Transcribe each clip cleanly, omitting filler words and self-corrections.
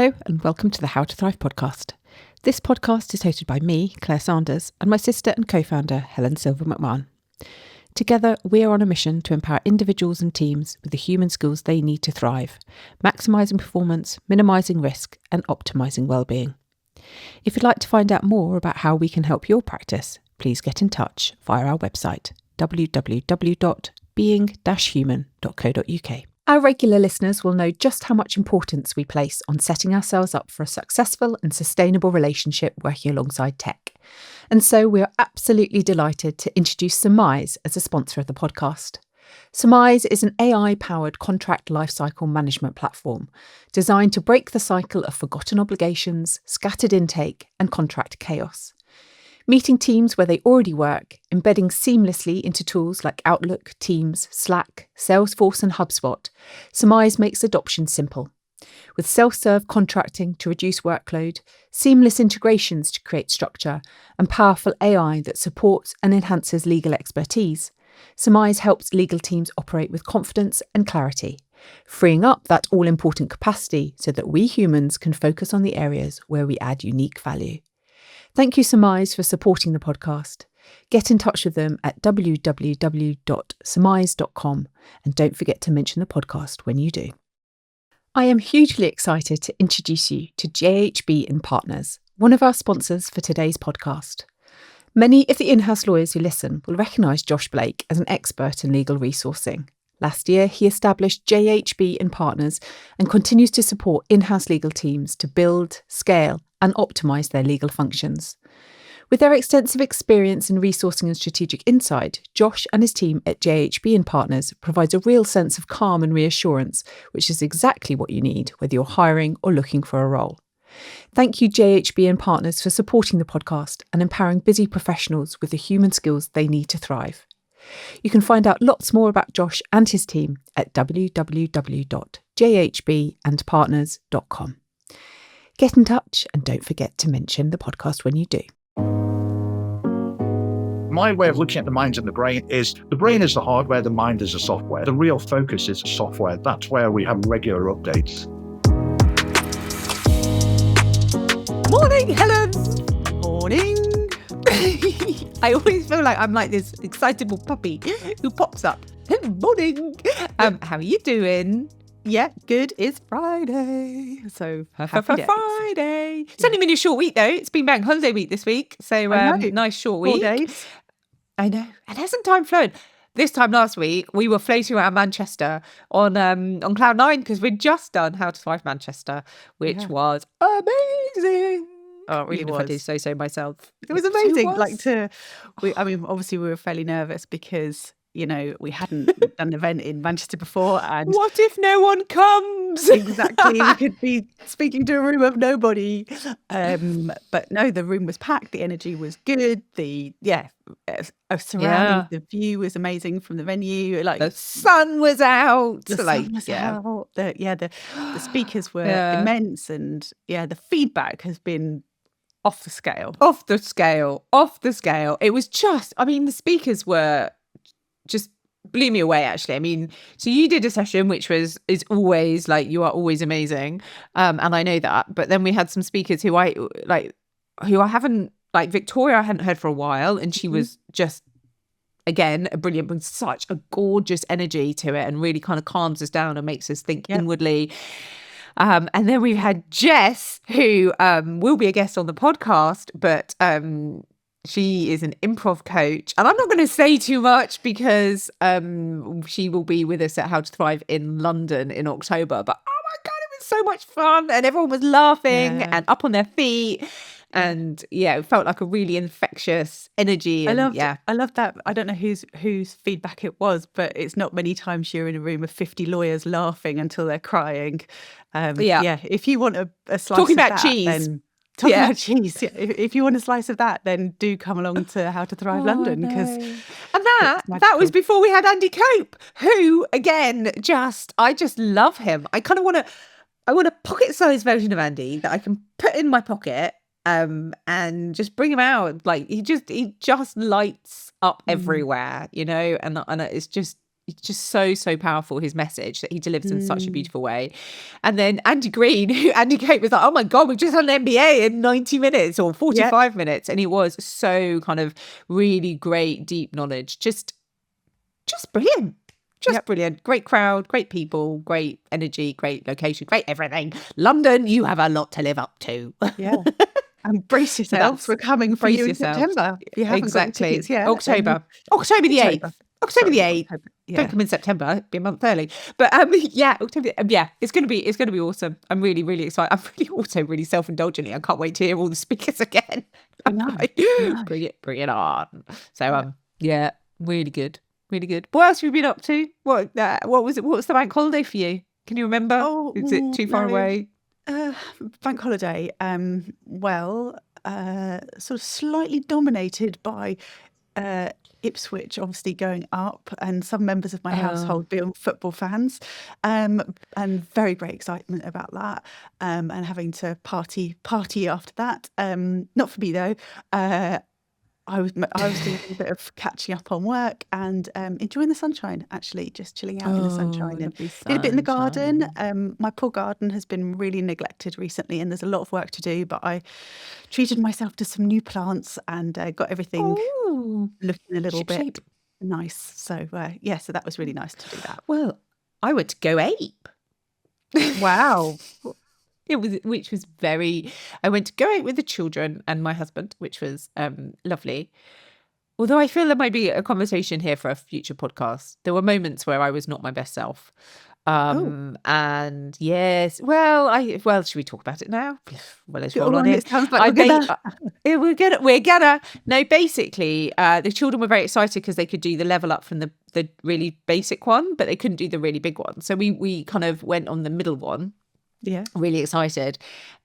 Hello and welcome to the How to Thrive podcast. This podcast is hosted by me, Claire Sanders, and my sister and co-founder, Helen Silver-McMahon. Together, we are on a mission to empower individuals and teams with the human skills they need to thrive, maximising performance, minimising risk, and optimising well-being. If you'd like to find out more about how we can help your practice, please get in touch via our website, www.being-human.co.uk. Our regular listeners will know just how much importance we place on setting ourselves up for a successful and sustainable relationship working alongside tech. And so we are absolutely delighted to introduce Surmise as a sponsor of the podcast. Surmise is an AI-powered contract lifecycle management platform designed to break the cycle of forgotten obligations, scattered intake, and contract chaos. Meeting teams where they already work, embedding seamlessly into tools like Outlook, Teams, Slack, Salesforce and HubSpot, Surmise makes adoption simple. With self-serve contracting to reduce workload, seamless integrations to create structure, and powerful AI that supports and enhances legal expertise, Surmise helps legal teams operate with confidence and clarity, freeing up that all-important capacity so that we humans can focus on the areas where we add unique value. Thank you, Surmise, for supporting the podcast. Get in touch with them at www.surmise.com and don't forget to mention the podcast when you do. I am hugely excited to introduce you to JHB and Partners, one of our sponsors for today's podcast. Many of the in-house lawyers who listen will recognise Josh Blake as an expert in legal resourcing. Last year, he established JHB and Partners and continues to support in-house legal teams to build, scale, and optimise their legal functions. With their extensive experience in resourcing and strategic insight, Josh and his team at JHB and Partners provides a real sense of calm and reassurance, which is exactly what you need whether you're hiring or looking for a role. Thank you, JHB and Partners, for supporting the podcast and empowering busy professionals with the human skills they need to thrive. You can find out lots more about Josh and his team at www.jhbandpartners.com. Get in touch and don't forget to mention the podcast when you do. My way of looking at the mind and the brain is the hardware, the mind is the software. The real focus is software. That's where we have regular updates. Morning, Helen! Morning! I always feel like I'm like this excitable puppy who pops up. Morning! How are you doing? Yeah, good. It's Friday. So happy days. Friday. It's only been a short week though. It's been bank holiday week this week. So nice short week. 4 days. I know. And hasn't time flown? This time last week, we were floating around Manchester on Cloud 9 because we'd just done How to Thrive Manchester, which was amazing. Oh, it really was. If I do so myself. It was amazing. Obviously we were fairly nervous because, you know, we hadn't done an event in Manchester before. And what if no one comes? Exactly. We could be speaking to a room of nobody. But no, the room was packed. The energy was good. Surrounding the view was amazing from the venue. Like the sun was out. The sun was out. The speakers were immense, and the feedback has been off the scale. It was just, the speakers were just blew me away, actually. So you did a session which is always like, you are always amazing, and I know that, but then we had some speakers who I haven't, like Victoria I hadn't heard for a while, and she was just, again, brilliant, with such a gorgeous energy to it and really kind of calms us down and makes us think inwardly. And then we've had Jess, who will be a guest on the podcast, but she is an improv coach. And I'm not going to say too much because she will be with us at How to Thrive in London in October. But oh my God, it was so much fun. And everyone was laughing and up on their feet. And it felt like a really infectious energy. And, I love that. I don't know whose feedback it was, but it's not many times you're in a room of 50 lawyers laughing until they're crying. If you want a slice talking of about that, cheese. then talking about cheese. Yeah. If you want a slice of that, then do come along to How to Thrive London, because that was before we had Andy Cope, who again I just love him. I want a pocket-sized version of Andy that I can put in my pocket. And just bring him out. Like he just lights up everywhere, you know, and it's just just so powerful, his message that he delivers in such a beautiful way. And then Andy Kate was like, oh my God, we've just had an MBA in 90 minutes or 45 minutes. And it was so kind of really great, deep knowledge. Just brilliant. Brilliant. Great crowd, great people, great energy, great location, great everything. London, you have a lot to live up to. Yeah. And brace yourselves. We're coming for you in September. If you haven't got your tickets yet. October the 8th. October the 8th. Don't come in September. It'd be a month early. But October. It's going to be awesome. I'm really, really excited. I'm really also really self-indulgently. I can't wait to hear all the speakers again. I know. Bring it on. So really good. Really good. What else have you been up to? What was it? What was the bank holiday for you? Can you remember? Is it too far away? Bank holiday. Sort of slightly dominated by Ipswich obviously going up, and some members of my household being football fans, and very great excitement about that, and having to party after that. Not for me though. I was doing a bit of catching up on work and enjoying the sunshine, actually, just chilling out in the sunshine, and did a bit in the garden. My poor garden has been really neglected recently, and there's a lot of work to do, but I treated myself to some new plants and got everything looking a little bit nice. So so that was really nice to do that. Well, I went to Go Ape. Wow. I went to Go Ape with the children and my husband, which was lovely. Although I feel there might be a conversation here for a future podcast. There were moments where I was not my best self. And yes, should we talk about it now? Well, let's roll on in. It sounds like we're gonna. No, basically, the children were very excited because they could do the level up from the really basic one, but they couldn't do the really big one. So we kind of went on the middle one. Yeah, really excited,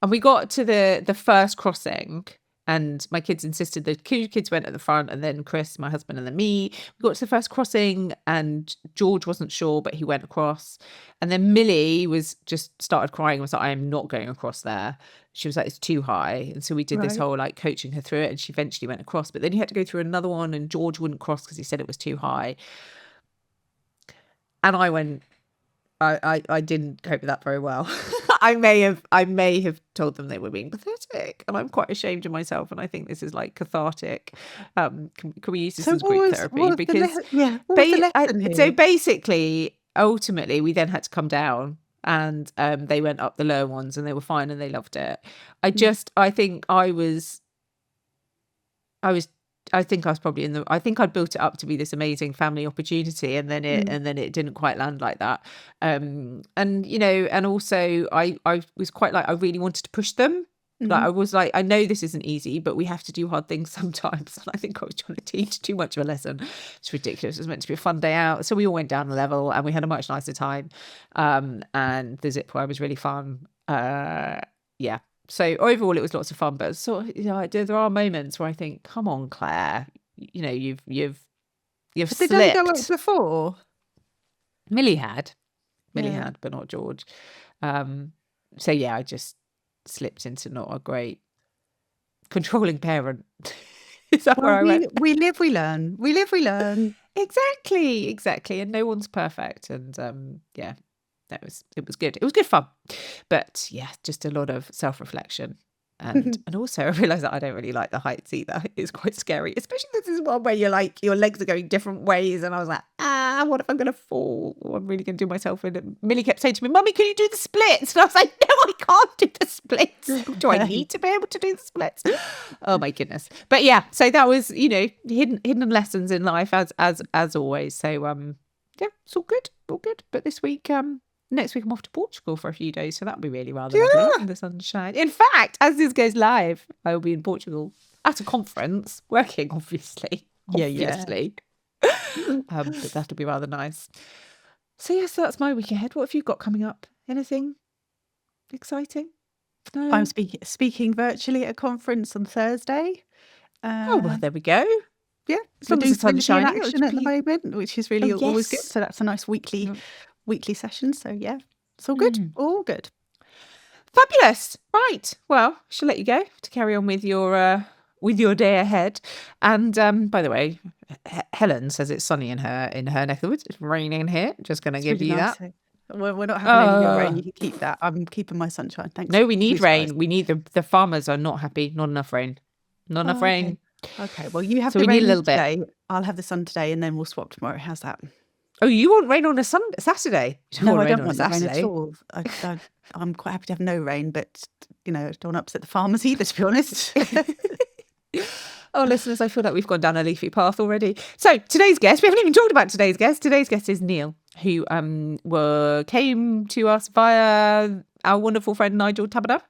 and we got to the first crossing, and my kids insisted. The kids went at the front, and then Chris, my husband, and then me. We got to the first crossing, and George wasn't sure, but he went across. And then Millie just started crying and was like, I am not going across there. She was like, it's too high. And so we did this whole like coaching her through it, and she eventually went across. But then you had to go through another one, and George wouldn't cross because he said it was too high. And I didn't cope with that very well. I may have told them they were being pathetic, and I'm quite ashamed of myself. And I think this is like cathartic. Can we use this as group therapy? Because so basically, ultimately, we then had to come down, and they went up the lower ones, and they were fine, and they loved it. I think I was probably I think I'd built it up to be this amazing family opportunity, and then it didn't quite land like that. And also I was quite like, I really wanted to push them. Like I was like, I know this isn't easy, but we have to do hard things sometimes. And I think I was trying to teach too much of a lesson. It's ridiculous. It was meant to be a fun day out. So we all went down a level, and we had a much nicer time. And the zip wire was really fun. So overall, it was lots of fun, but there are moments where I think, "Come on, Claire, you've slipped." Did they go up before? Millie had, but not George. I just slipped into not a great controlling parent. Is that where I went? We live, we learn. We live, we learn. Exactly, and no one's perfect, and it was good. It was good fun, but just a lot of self-reflection, and also I realised that I don't really like the heights either. It's quite scary, especially this is one where you're like your legs are going different ways, and I was like, what if I'm going to fall? Or I'm really going to do myself in. And Millie kept saying to me, "Mummy, can you do the splits?" And I was like, "No, I can't do the splits. Do I need to be able to do the splits?" Oh my goodness! But so that was hidden lessons in life as always. So it's all good. But this week next week I'm off to Portugal for a few days, so that'll be really rather lovely in the sunshine. In fact, as this goes live, I will be in Portugal at a conference, working obviously. But that'll be rather nice. So so that's my week ahead. What have you got coming up? Anything exciting? No. I'm speaking virtually at a conference on Thursday. Well, there we go. Yeah, so the sun's shining action at the moment, which is really always good. So that's a nice weekly session. So it's all good. All good. Fabulous. Right. Well, I shall let you go to carry on with your with your day ahead. And by the way, Helen says it's sunny in her neck of the woods. It's raining here. Just going to give really you nice. that. We're not having any of your rain. You can keep that. I'm keeping my sunshine. Thanks. No, we need rain. Guys. We need the farmers are not happy. Not enough rain. Not enough rain. Okay. Well, you have So the we need rain a little today. I'll have the sun today, and then we'll swap tomorrow. How's that? Oh, you want rain on a Saturday? No, I don't want the rain at all. I'm quite happy to have no rain, but I don't want to upset the farmers either, to be honest. Oh, listeners, I feel like we've gone down a leafy path already. So today's guest, we haven't even talked about today's guest. Today's guest is Neil, who came to us via our wonderful friend Nigel Tabada.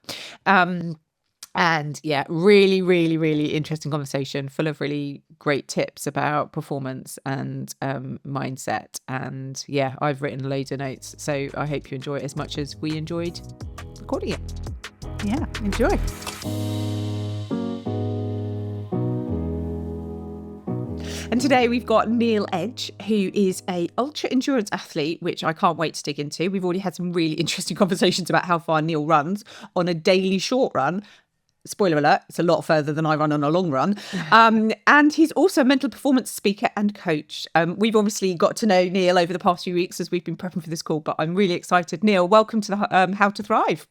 And yeah, really, really, really interesting conversation, full of really great tips about performance and mindset. And yeah, I've written loads of notes, so I hope you enjoy it as much as we enjoyed recording it. Yeah, enjoy. And today we've got Neil Edge, who is a ultra endurance athlete, which I can't wait to dig into. We've already had some really interesting conversations about how far Neil runs on a daily short run. Spoiler alert, it's a lot further than I run on a long run. And he's also a mental performance speaker and coach. We've obviously got to know Neil over the past few weeks as we've been prepping for this call, but I'm really excited. Neil, welcome to the How to Thrive.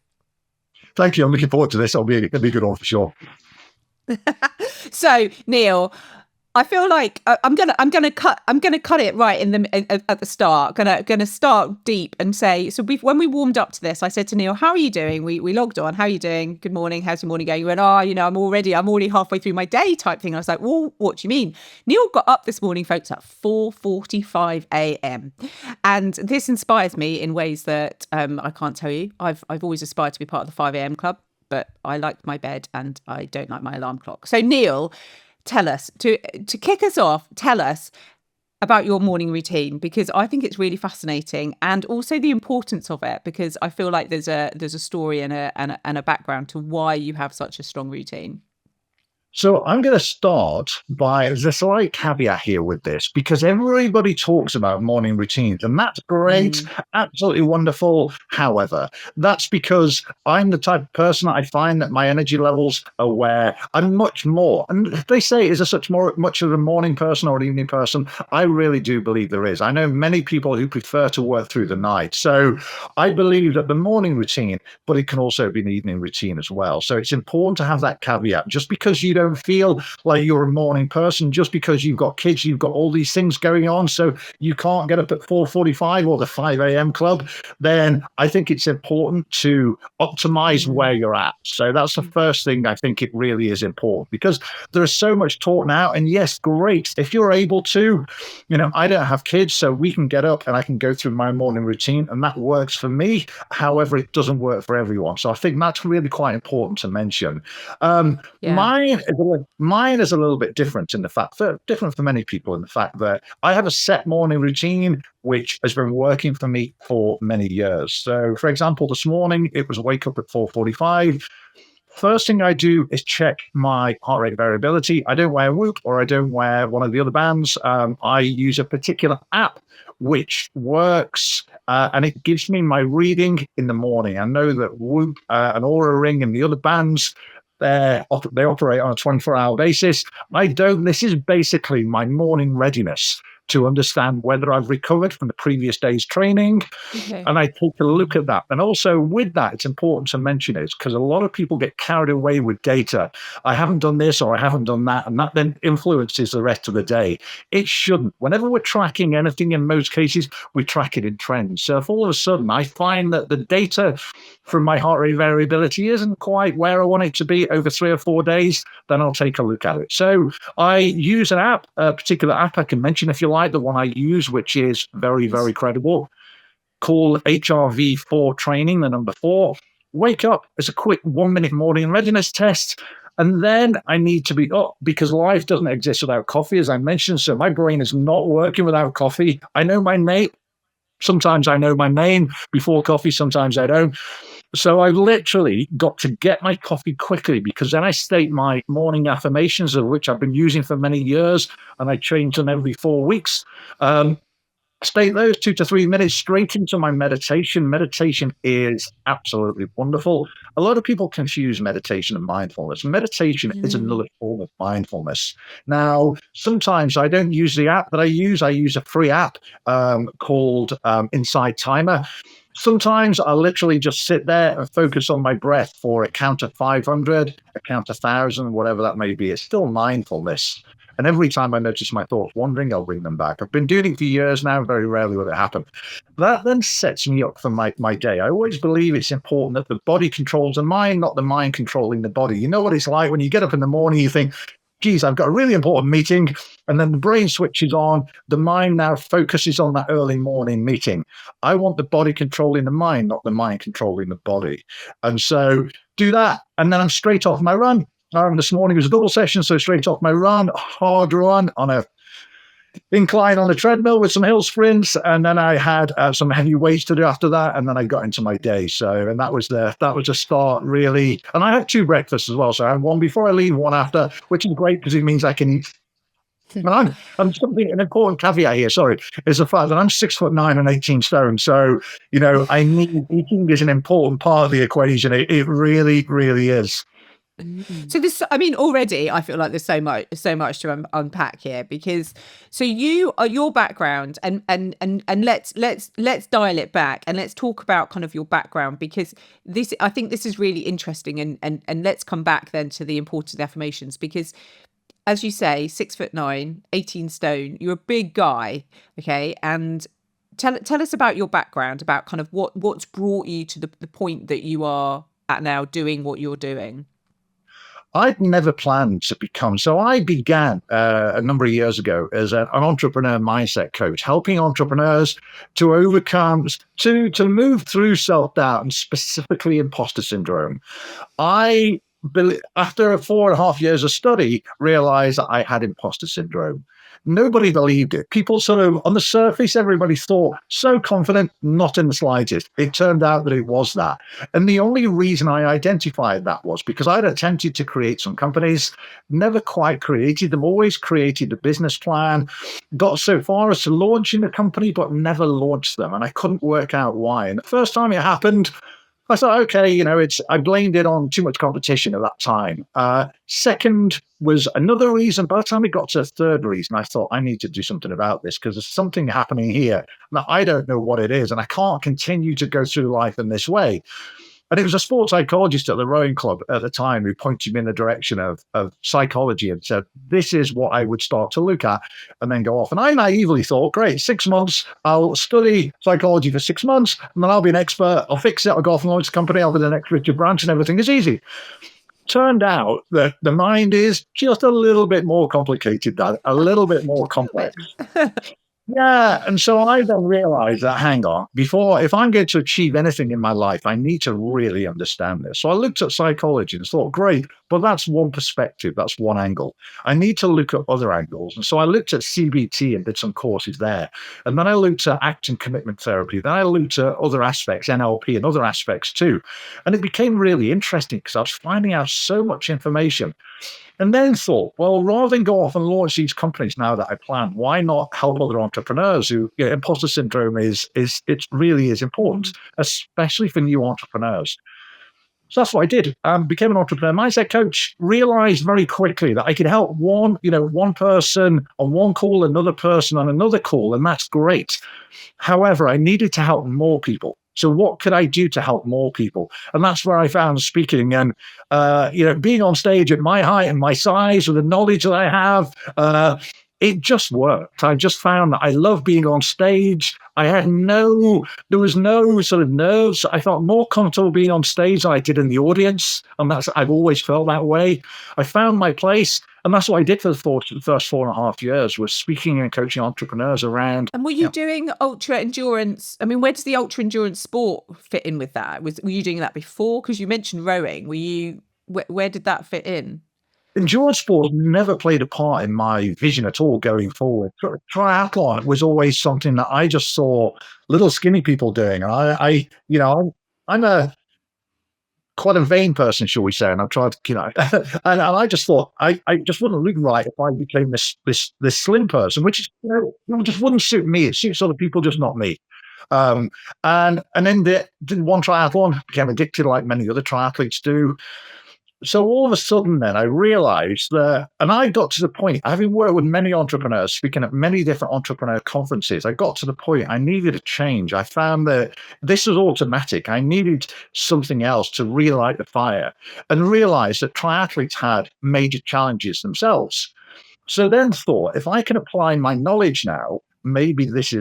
Thank you. I'm looking forward to this. It'll be a good one for sure. So, Neil, I feel like I'm gonna cut it right at the start. Gonna start deep and say, so when we warmed up to this, I said to Neil, "How are you doing?" We logged on. "How are you doing? Good morning. How's your morning going?" You went, "Oh, I'm already halfway through my day," type thing. I was like, "Well, what do you mean?" Neil got up this morning, folks, at 4:45 a.m. and this inspires me in ways that I can't tell you. I've always aspired to be part of the 5 a.m. club, but I like my bed and I don't like my alarm clock. So Neil, tell us, to kick us off, tell us about your morning routine, because I think it's really fascinating, and also the importance of it, because I feel like there's a story and a background to why you have such a strong routine. So I'm going to start by, there's a slight caveat here with this, because everybody talks about morning routines, and that's great, absolutely wonderful. However, that's because I'm the type of person I find that my energy levels are where I'm much more. And they say, is there much of a morning person or an evening person? I really do believe there is. I know many people who prefer to work through the night. So I believe that the morning routine, but it can also be an evening routine as well. So it's important to have that caveat. Just because you don't feel like you're a morning person, just because you've got kids, you've got all these things going on, so you can't get up at 4:45 or the 5 a.m. club, then I think it's important to optimize where you're at. So that's the first thing. I think it really is important, because there is so much talk now, and yes, great if you're able to. I don't have kids, so we can get up and I can go through my morning routine, and that works for me. However, it doesn't work for everyone, so I think that's really quite important to mention. Mine is a little bit different different for many people in the fact that I have a set morning routine which has been working for me for many years. So, for example, this morning it was wake up at 4:45. First thing I do is check my heart rate variability. I don't wear Whoop or I don't wear one of the other bands. I use a particular app which works and it gives me my reading in the morning. I know that Whoop and Aura Ring and the other bands, they operate on a 24-hour basis. I don't. This is basically my morning readiness to understand whether I've recovered from the previous day's training. Okay. And I take a look at that. And also with that, it's important to mention it because a lot of people get carried away with data. I haven't done this or I haven't done that, and that then influences the rest of the day. It shouldn't. Whenever we're tracking anything, in most cases, we track it in trends. So if all of a sudden I find that the data from my heart rate variability isn't quite where I want it to be over 3 or 4 days, then I'll take a look at it. So I use an app, a particular app I can mention if you like, the one I use, which is very, very credible, called HRV4 Training, the number 4. Wake up as a quick 1-minute morning readiness test. And then I need to be up because life doesn't exist without coffee, as I mentioned. So my brain is not working without coffee. I know my name. Sometimes I know my name before coffee. Sometimes I don't. So I've literally got to get my coffee quickly because then I state my morning affirmations, of which I've been using for many years, and I change them every 4 weeks. Stay those 2 to 3 minutes straight into my meditation. Meditation is absolutely wonderful. A lot of people confuse meditation and mindfulness. Meditation is another form of mindfulness. Now, sometimes I don't use the app that I use. I use a free app called Inside Timer. Sometimes I literally just sit there and focus on my breath for a count of 500, a count of 1,000, whatever that may be. It's still mindfulness. And every time I notice my thoughts wandering, I'll bring them back. I've been doing it for years now. Very rarely will it happen. That then sets me up for my day. I always believe it's important that the body controls the mind, not the mind controlling the body. You know what it's like when you get up in the morning, you think, geez, I've got a really important meeting. And then the brain switches on. The mind now focuses on that early morning meeting. I want the body controlling the mind, not the mind controlling the body. And so do that. And then I'm straight off my run. This morning was a double session, so straight off my run, hard run on a incline on a treadmill with some hill sprints, and then I had some heavy weights to do after that, and then I got into my day. So, and that was a start really. And I had 2 breakfasts as well. So I had one before I leave, one after, which is great because it means I can eat. And I'm something, an important caveat here, sorry, is the fact that I'm 6'9" and 18 stone. So, I need eating is an important part of the equation. It really, really is. So this, I mean, already I feel like there's so much to unpack here, because so you are your background, and let's dial it back and let's talk about kind of your background, because I think this is really interesting, and let's come back then to the important affirmations, because as you say, 6'9", 18 stone, you're a big guy, okay, and tell us about your background, about kind of what's brought you to the point that you are at now, doing what you're doing. I'd never planned to become. So I began a number of years ago as an entrepreneur mindset coach, helping entrepreneurs to overcome, to move through self-doubt, and specifically imposter syndrome. After 4.5 years of study, realized that I had imposter syndrome. Nobody believed it. People sort of, on the surface, everybody thought, so confident, not in the slightest. It turned out that it was that. And the only reason I identified that was because I'd attempted to create some companies, never quite created them, always created a business plan, got so far as to launching a company, but never launched them. And I couldn't work out why. And the first time it happened, I thought, okay, I blamed it on too much competition at that time. Second was another reason. By the time it got to a third reason, I thought I need to do something about this, because there's something happening here. Now, I don't know what it is, and I can't continue to go through life in this way. And it was a sports psychologist at the rowing club at the time who pointed me in the direction of psychology and said, this is what I would start to look at and then go off. And I naively thought, great, 6 months, I'll study psychology for 6 months, and then I'll be an expert. I'll fix it. I'll go off and launch a company. I'll be the next Richard Branch, and everything is easy. Turned out that the mind is just a little bit more complicated, a little bit more complex. Yeah. And so I then realized that, hang on, if I'm going to achieve anything in my life, I need to really understand this. So I looked at psychology and thought, great, but that's one perspective. That's one angle. I need to look at other angles. And so I looked at CBT and did some courses there. And then I looked at act and commitment therapy. Then I looked at other aspects, NLP and other aspects too. And it became really interesting because I was finding out so much information. And then thought, well, rather than go off and launch these companies now that I plan, why not help other entrepreneurs who, imposter syndrome it really is important, especially for new entrepreneurs. So that's what I did. Became an entrepreneur mindset coach, realized very quickly that I could help one person on one call, another person on another call, and that's great. However, I needed to help more people. So what could I do to help more people? And that's where I found speaking and, being on stage at my height and my size with the knowledge that I have, it just worked. I just found that I love being on stage. There was no sort of nerves. I felt more comfortable being on stage than I did in the audience. And I've always felt that way. I found my place. And that's what I did for the first 4.5 years, was speaking and coaching entrepreneurs around. And were you doing ultra endurance? I mean, where does the ultra endurance sport fit in with that? Were you doing that before? Because you mentioned rowing. Where did that fit in? Endurance sport never played a part in my vision at all going forward. Triathlon was always something that I just saw little skinny people doing. And I'm quite a vain person, shall we say, and I tried, and I just thought I just wouldn't look right if I became this slim person, which is, just wouldn't suit me. It suits other people, just not me. And then did one triathlon, became addicted like many other triathletes do. So all of a sudden then I realized that, and I got to the point, having worked with many entrepreneurs, speaking at many different entrepreneur conferences, I got to the point I needed a change. I found that this was automatic. I needed something else to relight the fire, and realized that triathletes had major challenges themselves. So then thought, if I can apply my knowledge now, maybe this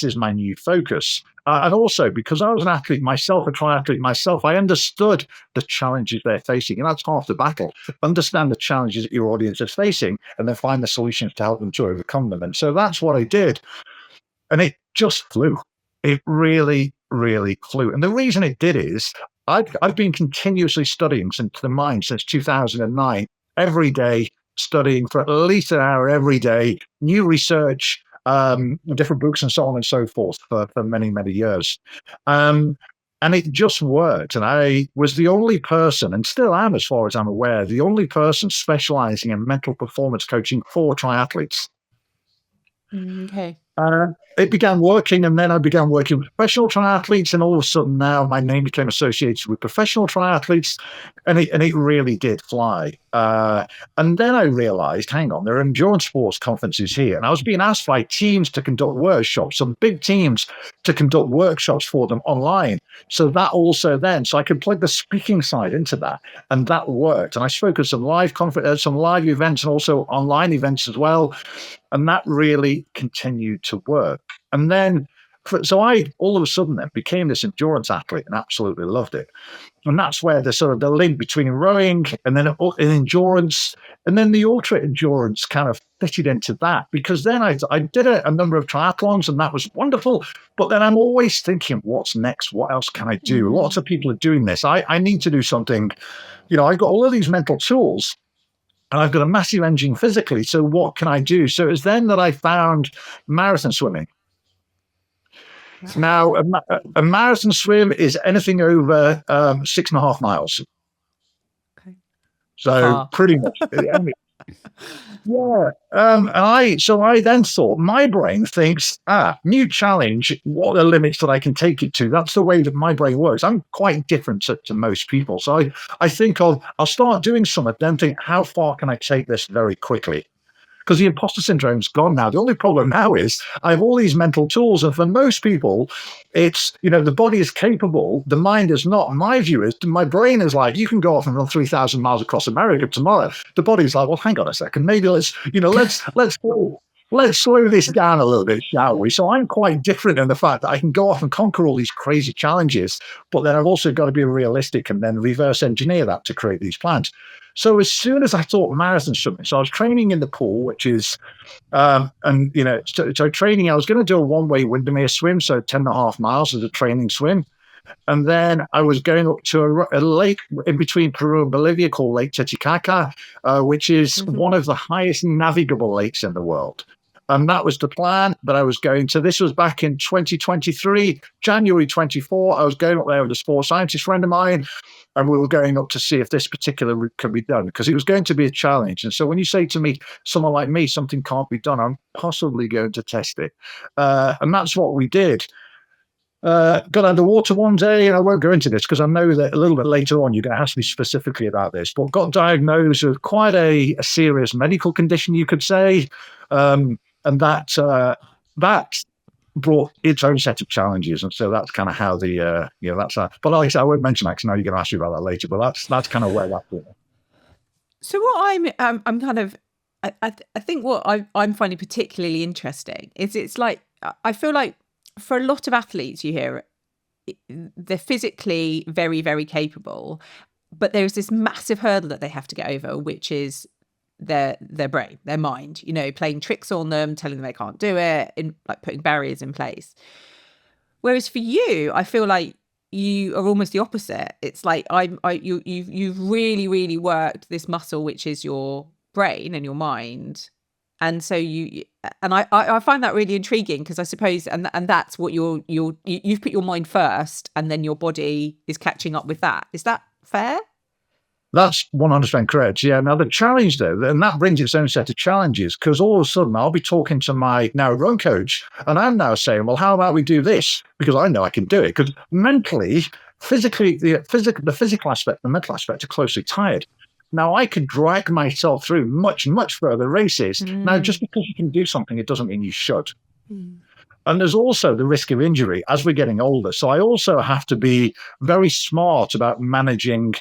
is my new focus. And also, because I was an athlete myself, a triathlete myself, I understood the challenges they're facing. And that's half the battle. Understand the challenges that your audience is facing, and then find the solutions to help them to overcome them. And so that's what I did. And it just flew. It really, really flew. And the reason it did is I've been continuously studying since 2009, every day, studying for at least an hour every day, new research, different books and so on and so forth for many, many years. And it just worked. And I was the only person, and still am as far as I'm aware, the only person specializing in mental performance coaching for triathletes. Okay. It began working, and then I began working with professional triathletes, and all of a sudden now my name became associated with professional triathletes, and it really did fly. And then I realized, hang on, there are endurance sports conferences here, and I was being asked by teams to conduct workshops, some big teams to conduct workshops for them online. So that also then, so I could plug the speaking side into that, and that worked. And I spoke at some live some live events, and also online events as well. And that really continued to work. And then, so I all of a sudden then became this endurance athlete and absolutely loved it. And that's where the sort of the link between rowing and then endurance, and then the ultra endurance kind of fitted into that, because then I did a number of triathlons, and that was wonderful. But then I'm always thinking, what's next? What else can I do? Lots of people are doing this. I need to do something. I've got all of these mental tools, and I've got a massive engine physically. So what can I do? So it was then that I found marathon swimming. Now, a marathon swim is anything over 6.5 miles. Okay. So pretty much. Yeah. And I then thought, my brain thinks, new challenge. What are the limits that I can take it to? That's the way that my brain works. I'm quite different to most people. So I think I'll start doing something, then think, how far can I take this very quickly? Because the imposter syndrome's gone now. The only problem now is I have all these mental tools, and for most people, it's, the body is capable, the mind is not. My view is, my brain is like, you can go off and run 3,000 miles across America tomorrow. The body's like, well, hang on a second, maybe let's slow this down a little bit, shall we? So I'm quite different in the fact that I can go off and conquer all these crazy challenges, but then I've also got to be realistic and then reverse engineer that to create these plans. So as soon as I thought marathon swimming, so I was training in the pool, which is, so training, I was going to do a one-way Windermere swim, so 10.5 miles as a training swim. And then I was going up to a lake in between Peru and Bolivia called Lake Titicaca, which is one of the highest navigable lakes in the world. And that was the plan that I was going to. This was back in 2023, January 24. I was going up there with a sports scientist friend of mine, and we were going up to see if this particular route can be done, because it was going to be a challenge. And so when you say to me, someone like me, something can't be done, I'm possibly going to test it. And that's what we did. Got underwater one day, and I won't go into this because I know that a little bit later on you're going to ask me specifically about this, but got diagnosed with quite a serious medical condition, you could say. And that brought its own set of challenges, and so that's kind of how that's but like I said, I won't mention that because now you're going to ask me about that later. But that's kind of where that went. So what I'm kind of I think what I'm finding particularly interesting is it's like I feel like for a lot of athletes you hear they're physically very, very capable, but there's this massive hurdle that they have to get over, which is their brain, their mind, playing tricks on them, telling them they can't do it, like putting barriers in place. Whereas for you, I feel like you are almost the opposite. It's like you've really, really worked this muscle, which is your brain and your mind. And so I find that really intriguing, because I suppose, and that's what you've put your mind first, and then your body is catching up with that. Is that fair? That's 100% correct. Yeah. Now, the challenge, though, and that brings its own set of challenges, because all of a sudden I'll be talking to my now run coach, and I'm now saying, well, how about we do this? Because I know I can do it. Because mentally, physically, the physical aspect, the mental aspect are closely tied. Now, I could drag myself through much, much further races. Now, just because you can do something, it doesn't mean you should. And there's also the risk of injury as we're getting older. So I also have to be very smart about managing.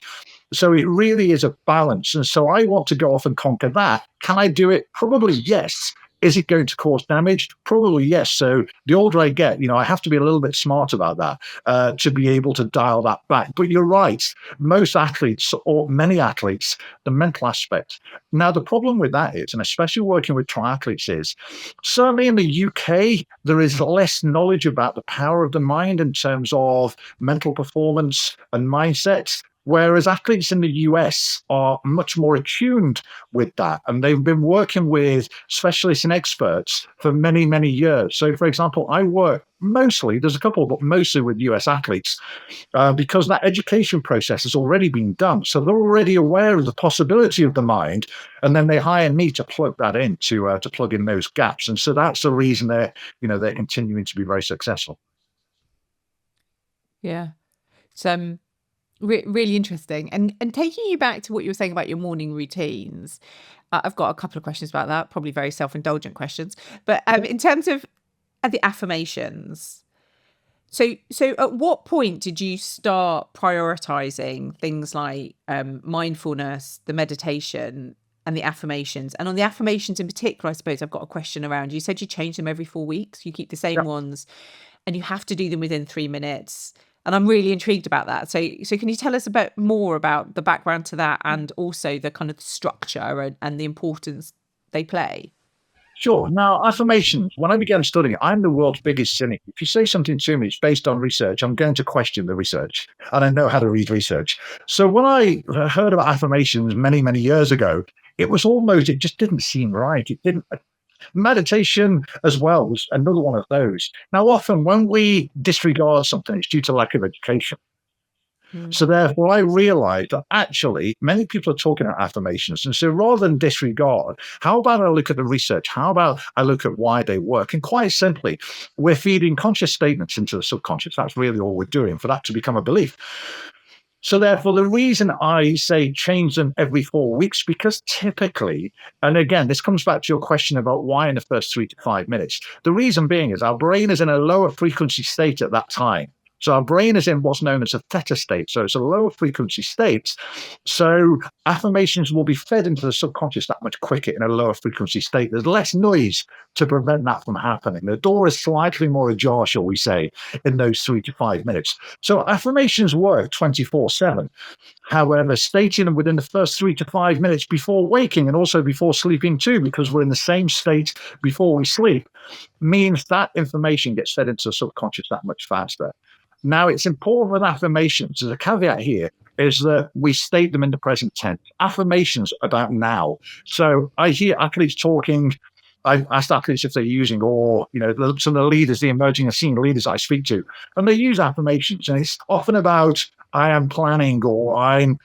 So it really is a balance. And so I want to go off and conquer that. Can I do it? Probably yes. Is it going to cause damage? Probably yes. So the older I get, I have to be a little bit smart about that to be able to dial that back. But you're right. Most athletes, or many athletes, the mental aspect. Now, the problem with that is, and especially working with triathletes, is certainly in the UK, there is less knowledge about the power of the mind in terms of mental performance and mindsets. Whereas athletes in the US are much more attuned with that. And they've been working with specialists and experts for many, many years. So, for example, I work mostly, there's a couple, but mostly with US athletes because that education process has already been done. So they're already aware of the possibility of the mind. And then they hire me to plug that in, to plug in those gaps. And so that's the reason they're continuing to be very successful. Yeah. It's really interesting. And taking you back to what you were saying about your morning routines, I've got a couple of questions about that, probably very self-indulgent questions. But in terms of the affirmations, so at what point did you start prioritizing things like mindfulness, the meditation, and the affirmations? And on the affirmations in particular, I suppose I've got a question around. You said you change them every 4 weeks. You keep the same ones, and you have to do them within 3 minutes. And I'm really intrigued about that. So can you tell us a bit more about the background to that, and also the kind of structure and the importance they play? Sure. Now, affirmations, when I began studying, I'm the world's biggest cynic. If you say something to me, it's based on research, I'm going to question the research, and I know how to read research. So when I heard about affirmations many, many years ago, it just didn't seem right. It didn't. Meditation as well was another one of those. Now, often when we disregard something, it's due to lack of education. So therefore, I realized that actually many people are talking about affirmations. And so rather than disregard, how about I look at the research? How about I look at why they work? And quite simply, we're feeding conscious statements into the subconscious. That's really all we're doing for that to become a belief. So therefore, the reason I say change them every 4 weeks, because typically, and again, this comes back to your question about why in the first 3 to 5 minutes. The reason being is our brain is in a lower frequency state at that time. So our brain is in what's known as a theta state. So it's a lower frequency state. So affirmations will be fed into the subconscious that much quicker in a lower frequency state. There's less noise to prevent that from happening. The door is slightly more ajar, shall we say, in those 3 to 5 minutes. So affirmations work 24/7. However, stating them within the first 3 to 5 minutes before waking and also before sleeping too, because we're in the same state before we sleep, means that information gets fed into the subconscious that much faster. Now, it's important with affirmations, there's a caveat here, is that we state them in the present tense. Affirmations about now. So I hear athletes talking. I asked athletes if they're using, or some of the leaders, the emerging and senior leaders I speak to, and they use affirmations, and it's often about I am planning, or I'm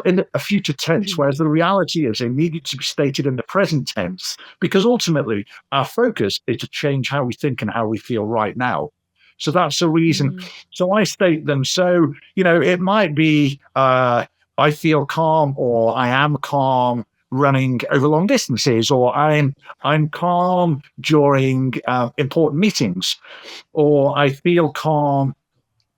in a future tense, whereas the reality is they need to be stated in the present tense, because ultimately our focus is to change how we think and how we feel right now. So that's the reason. So I state them. So, it might be I feel calm, or I am calm running over long distances, or I'm calm during important meetings, or I feel calm,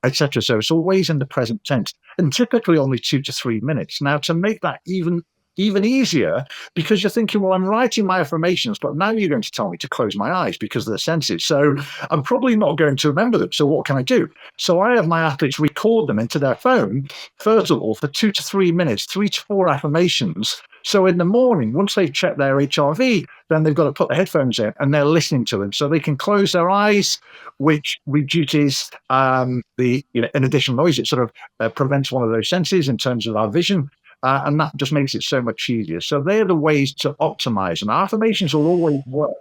etc. So it's always in the present tense, and typically only 2 to 3 minutes. Now, to make that even easier, because you're thinking, well, I'm writing my affirmations, but now you're going to tell me to close my eyes because of the senses. So I'm probably not going to remember them. So what can I do? So I have my athletes record them into their phone, first of all, for 2 to 3 minutes, 3 to 4 affirmations. So in the morning, once they've checked their HRV, then they've got to put the headphones in and they're listening to them. So they can close their eyes, which reduces the in additional noise. It sort of prevents one of those senses in terms of our vision. And that just makes it so much easier. So they're the ways to optimize. And affirmations will always work.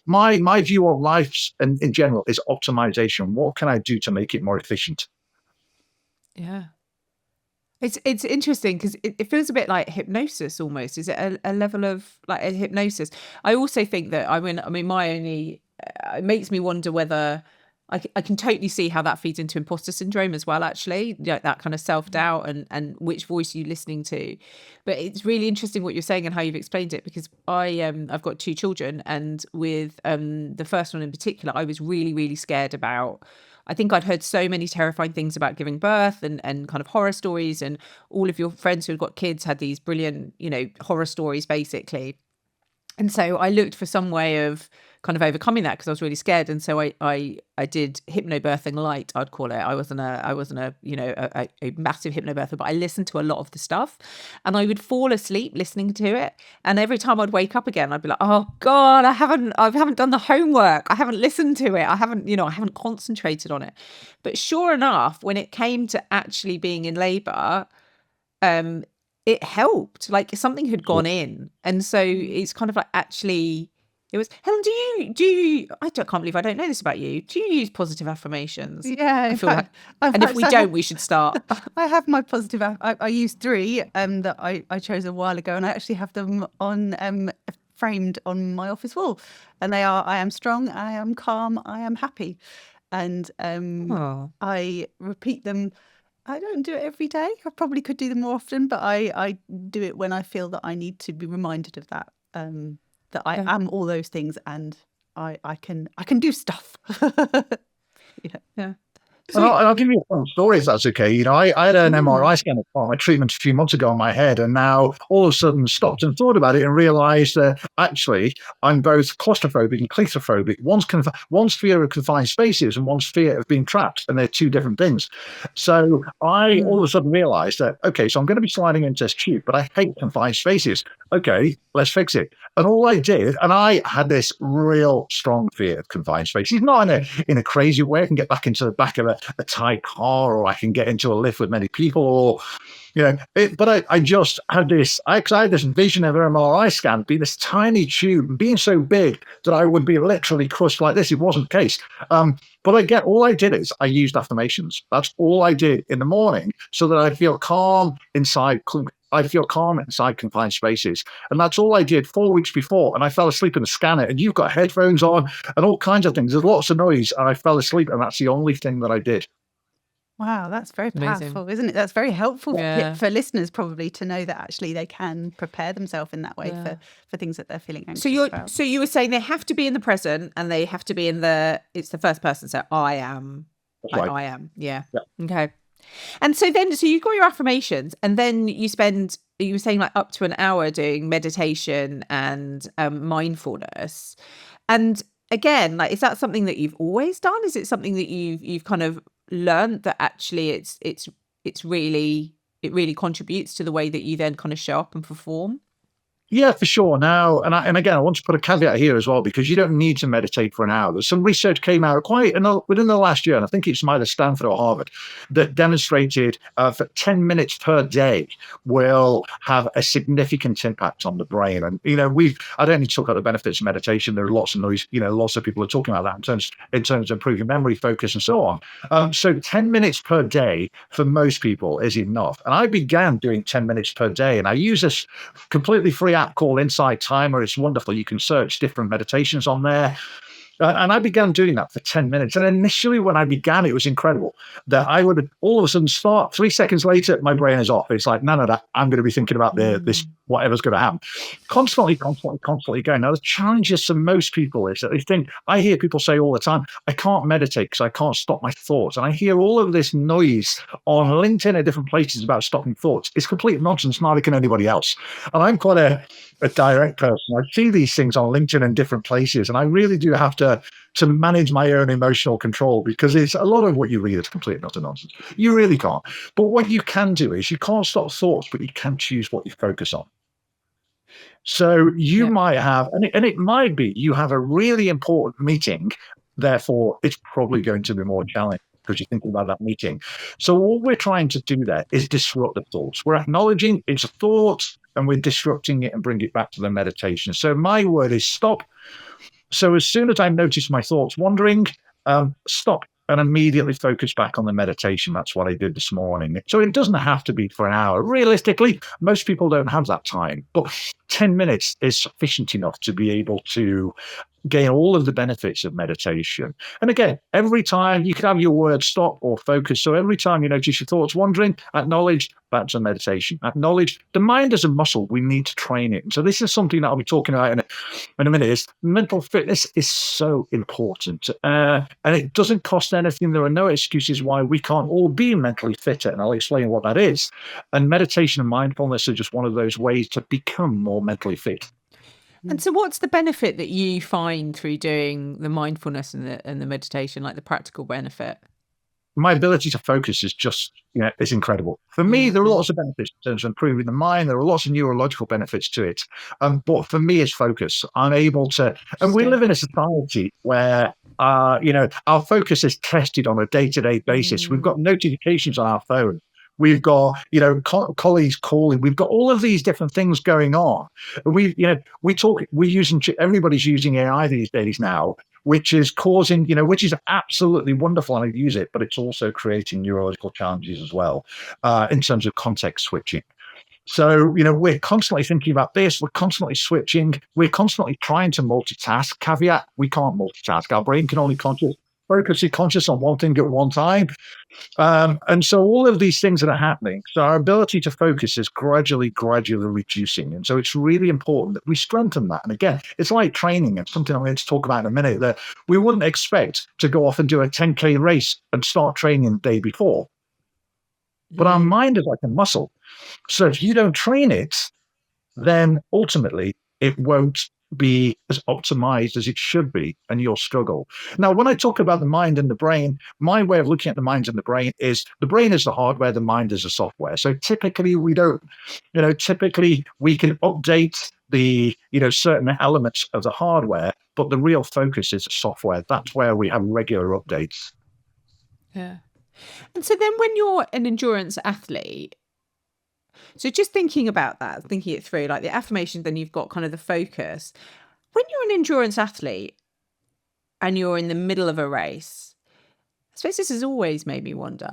My view of life in general is optimization. What can I do to make it more efficient? Yeah. It's interesting because it feels a bit like hypnosis almost. Is it a level of like a hypnosis? I also think that my only it makes me wonder whether I can totally see how that feeds into imposter syndrome as well. Actually, that kind of self doubt and which voice are you listening to. But it's really interesting what you're saying and how you've explained it, because I've got 2 children, and with the first one in particular, I was really scared about. I think I'd heard so many terrifying things about giving birth and kind of horror stories, and all of your friends who've got kids had these brilliant, horror stories basically. And so I looked for some way of kind of overcoming that because I was really scared. And so I did hypnobirthing light, I'd call it. I wasn't a massive hypnobirther, but I listened to a lot of the stuff, and I would fall asleep listening to it. And every time I'd wake up again, I'd be like, oh God, I haven't done the homework. I haven't listened to it. I haven't concentrated on it. But sure enough, when it came to actually being in labor, it helped. Like something had gone in, and so it's kind of like actually it was. Helen, do you? Can't believe I don't know this about you. Do you use positive affirmations? Yeah, I feel like, and if we don't, we should start. I have my positive. I use 3 that I chose a while ago, and I actually have them on framed on my office wall, and they are: I am strong, I am calm, I am happy, and I repeat them. I don't do it every day. I probably could do them more often, but I do it when I feel that I need to be reminded of that, that I am all those things, and I can do stuff. Yeah. So, I'll give you a fun story if that's okay. I had an MRI scan of my treatment a few months ago on my head, and now all of a sudden stopped and thought about it and realised that actually I'm both claustrophobic and claustrophobic. One's fear of confined spaces and one's fear of being trapped, and they're 2 different things. So I all of a sudden realised that, okay, so I'm going to be sliding into this tube, but I hate confined spaces. Okay, let's fix it. And all I did, and I had this real strong fear of confined spaces, not in a crazy way. I can get back into the back of a tight car, or I can get into a lift with many people, or but I just had this. I had this vision of an MRI scan being this tiny tube, being so big that I would be literally crushed like this. It wasn't the case. But all I did is I used affirmations. That's all I did in the morning, so that I feel calm inside. I feel calm inside confined spaces. And that's all I did 4 weeks before. And I fell asleep in the scanner, and you've got headphones on and all kinds of things. There's lots of noise, and I fell asleep, and that's the only thing that I did. Wow, that's very powerful, isn't it? That's very helpful for listeners probably to know that actually they can prepare themselves in that way for things that they're feeling anxious about. So you were saying they have to be in the present, and they have to be it's the first person. So I am. Right. I am. Yeah. Okay. And so you got your affirmations, and then you were saying like up to an hour doing meditation and mindfulness. And again, like, is that something that you've always done? Is it something that you've kind of learned that actually it really contributes to the way that you then kind of show up and perform? Yeah, for sure. Now, and again, I want to put a caveat here as well, because you don't need to meditate for an hour. There's some research came out within the last year, and I think it's either Stanford or Harvard, that demonstrated for 10 minutes per day will have a significant impact on the brain. And I don't need to talk about the benefits of meditation. There are lots of noise. Lots of people are talking about that in terms of improving memory, focus, and so on. So 10 minutes per day for most people is enough. And I began doing 10 minutes per day, and I use this completely free app called Insight Timer. It's wonderful. You can search different meditations on there. And I began doing that for 10 minutes. And initially, when I began, it was incredible that I would all of a sudden start. 3 seconds later, my brain is off. It's like, none of that. I'm going to be thinking about this, whatever's going to happen. Constantly going. Now, the challenges for most people is that they think, I hear people say all the time, I can't meditate because I can't stop my thoughts. And I hear all of this noise on LinkedIn and different places about stopping thoughts. It's complete nonsense, neither can anybody else. And I'm quite a direct person. I see these things on LinkedIn and different places, and I really do have to manage my own emotional control, because it's a lot of what you read is complete not a nonsense. You really can't. But what you can do is you can't stop thoughts, but you can choose what you focus on. So you might have, and it might be you have a really important meeting, therefore it's probably going to be more challenging because you're thinking about that meeting. So what we're trying to do there is disrupt the thoughts. We're acknowledging it's a thought, and we're disrupting it and bring it back to the meditation. So my word is stop. So as soon as I notice my thoughts wandering, stop. and immediately focus back on the meditation. That's what I did this morning. So it doesn't have to be for an hour. Realistically, most people don't have that time, but 10 minutes is sufficient enough to be able to gain all of the benefits of meditation. And again, every time you can have your word stop or focus. So every time you notice your thoughts wandering, acknowledge that's a meditation. Acknowledge the mind is a muscle. We need to train it. So this is something that I'll be talking about in a minute. Is mental fitness is so important. And it doesn't cost anything. There are no excuses why we can't all be mentally fitter. And I'll explain what that is. And meditation and mindfulness are just one of those ways to become more mentally fit. And so what's the benefit that you find through doing the mindfulness and the meditation, like the practical benefit? My ability to focus is just, it's incredible. For me, there are lots of benefits in terms of improving the mind. There are lots of neurological benefits to it. But for me, it's focus. I'm able to, and we live in a society where, our focus is tested on a day-to-day basis. We've got notifications on our phone. We've got, colleagues calling. We've got all of these different things going on. Everybody's using AI these days now, which is causing, which is absolutely wonderful, and I use it, but it's also creating neurological challenges as well, in terms of context switching. So, we're constantly thinking about this, we're constantly switching, we're constantly trying to multitask. Caveat, we can't multitask. Our brain can only focus conscious on one thing at one time. And so all of these things that are happening, so our ability to focus is gradually reducing. And so it's really important that we strengthen that. And again, it's like training, and something I'm going to talk about in a minute, that we wouldn't expect to go off and do a 10K race and start training the day before. But our mind is like a muscle. So if you don't train it, then ultimately it won't be as optimized as it should be, and you'll struggle. Now, when I talk about the mind and the brain, my way of looking at the mind and the brain is the brain is the hardware, the mind is the software. So typically we don't, typically we can update the, certain elements of the hardware, but the real focus is the software. That's where we have regular updates. Yeah. And so then when you're an endurance athlete, so just thinking about that, thinking it through, like the affirmations, then you've got kind of the focus. When you're an endurance athlete and you're in the middle of a race, I suppose this has always made me wonder,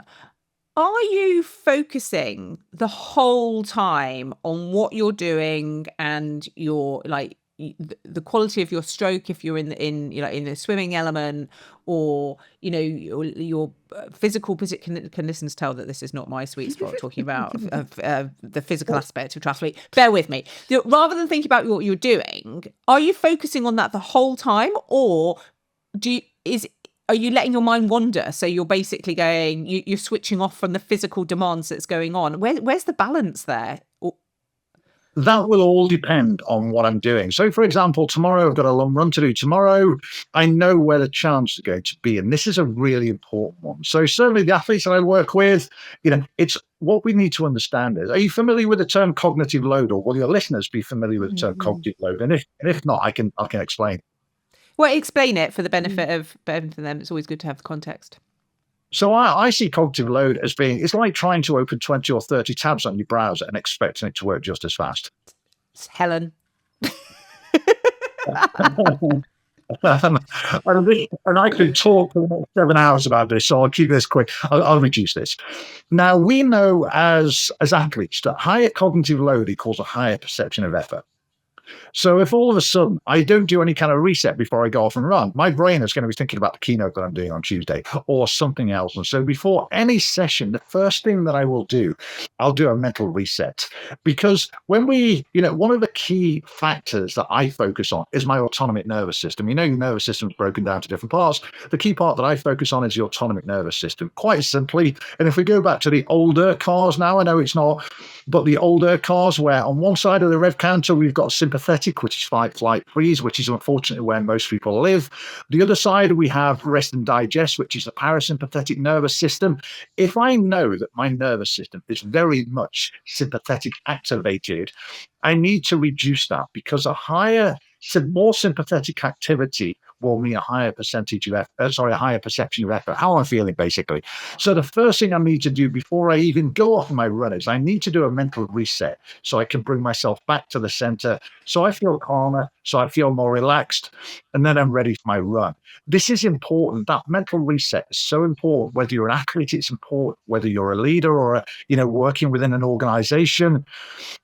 are you focusing the whole time on what you're doing and your, like, the quality of your stroke if you're in the swimming element, or your physical conditions tell that this is not my sweet spot, talking about the physical aspect of triathlete. Bear with me. Rather than thinking about what you're doing, are you focusing on that the whole time, or are you letting your mind wander? So you're basically you're switching off from the physical demands that's going on. Where's the balance there? That will all depend on what I'm doing. So, for example, tomorrow I've got a long run to do. Tomorrow, I know where the challenge is going to be, and this is a really important one. So, certainly the athletes that I work with, it's what we need to understand is: are you familiar with the term cognitive load, or will your listeners be familiar with the term cognitive load? And if not, I can explain. Well, explain it for the benefit of them. It's always good to have the context. So I see cognitive load as being, it's like trying to open 20 or 30 tabs on your browser and expecting it to work just as fast. It's Helen. And I could talk for the next 7 hours about this, so I'll keep this quick. I'll reduce this. Now, we know as athletes that higher cognitive load equals a higher perception of effort. So if all of a sudden I don't do any kind of reset before I go off and run, my brain is going to be thinking about the keynote that I'm doing on Tuesday or something else. And so before any session, the first thing that I will do, I'll do a mental reset. Because when one of the key factors that I focus on is my autonomic nervous system. Your nervous system is broken down to different parts. The key part that I focus on is the autonomic nervous system, quite simply. And if we go back to the older cars now, I know it's not, but the older cars where on one side of the rev counter, we've got sympathetic, which is fight, flight, freeze, which is unfortunately where most people live. The other side, we have rest and digest, which is the parasympathetic nervous system. If I know that my nervous system is very much sympathetic activated, I need to reduce that, because a higher more sympathetic activity will mean a higher percentage of effort, a higher perception of effort, how I'm feeling basically. So the first thing I need to do before I even go off my run is I need to do a mental reset so I can bring myself back to the center, so I feel calmer, so I feel more relaxed, and then I'm ready for my run. This is important. That mental reset is so important. Whether you're an athlete, it's important. Whether you're a leader or working within an organization,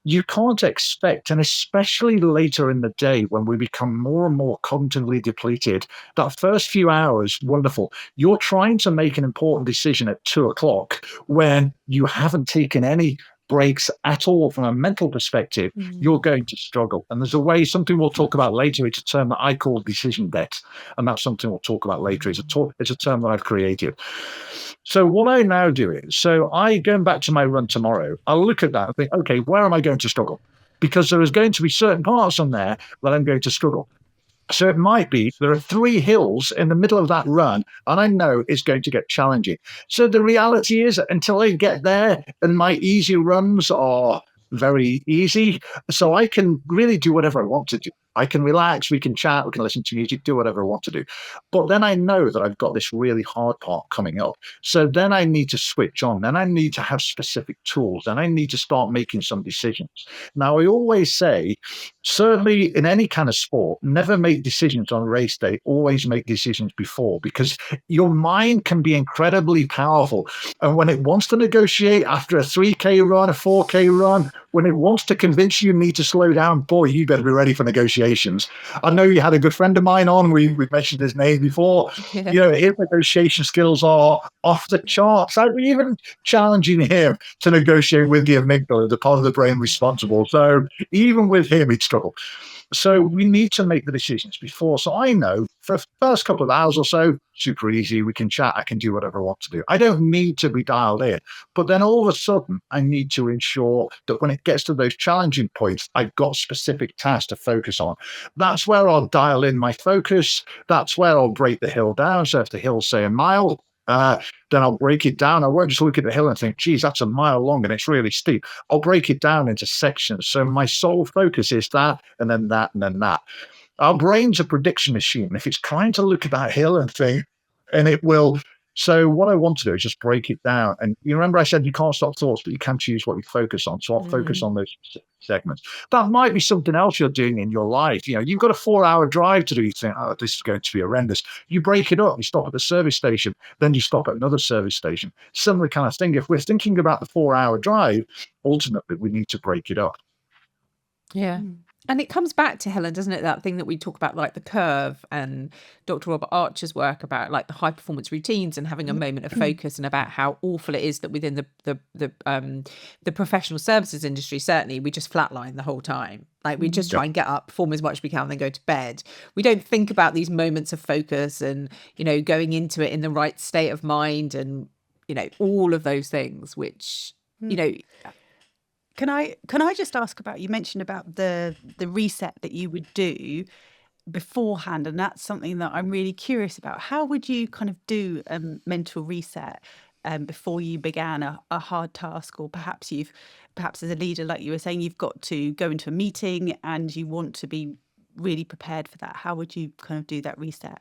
you can't expect, and especially later in the day when we become more and more cognitively depleted, that first few hours, wonderful. You're trying to make an important decision at 2:00 when you haven't taken any breaks at all from a mental perspective, you're going to struggle. And there's a way, something we'll talk about later, it's a term that I call decision debt. And that's something we'll talk about later. It's a term that I've created. So what I now do is, going back to my run tomorrow, I'll look at that and think, okay, where am I going to struggle? Because there is going to be certain parts on there that I'm going to struggle. So it might be there are 3 hills in the middle of that run, and I know it's going to get challenging. So the reality is, until I get there, and my easy runs are very easy, so I can really do whatever I want to do. I can relax, we can chat, we can listen to music, do whatever I want to do. But then I know that I've got this really hard part coming up. So then I need to switch on. Then I need to have specific tools. And I need to start making some decisions. Now, I always say, certainly in any kind of sport, never make decisions on race day. Always make decisions before, because your mind can be incredibly powerful. And when it wants to negotiate after a 3K run, a 4K run, when it wants to convince you need to slow down, boy, you better be ready for negotiations. I know you had a good friend of mine on. We've mentioned his name before. Yeah. His negotiation skills are off the charts. I'd be even challenging him to negotiate with the amygdala, the part of the brain responsible. So even with him, he'd struggle. So we need to make the decisions before. So I know for the first couple of hours or so, super easy. We can chat. I can do whatever I want to do. I don't need to be dialed in. But then all of a sudden, I need to ensure that when it gets to those challenging points, I've got specific tasks to focus on. That's where I'll dial in my focus. That's where I'll break the hill down. So if the hill's, say, a mile, then I'll break it down. I won't just look at the hill and think, geez, that's a mile long and it's really steep. I'll break it down into sections. So my sole focus is that, and then that, and then that. Our brain's a prediction machine. If it's trying to look at that hill and think, and it will. So what I want to do is just break it down. And you remember I said you can't stop thoughts, but you can choose what you focus on. So I'll focus on those segments. That might be something else you're doing in your life. You've got a 4-hour drive to do. You think, oh, this is going to be horrendous. You break it up. You stop at the service station. Then you stop at another service station. Similar kind of thing. If we're thinking about the 4-hour drive, ultimately we need to break it up. Yeah. And it comes back to, Helen, doesn't it? That thing that we talk about, like the curve, and Dr. Robert Archer's work about like the high performance routines and having a moment of focus, and about how awful it is that within the professional services industry, certainly, we just flatline the whole time. Like we just try and get up, perform as much as we can, then go to bed. We don't think about these moments of focus and, going into it in the right state of mind, and, all of those things, which, Can I just ask about, you mentioned about the reset that you would do beforehand, and that's something that I'm really curious about. How would you kind of do a mental reset before you began a hard task, or perhaps as a leader, like you were saying, you've got to go into a meeting and you want to be really prepared for that. How would you kind of do that reset?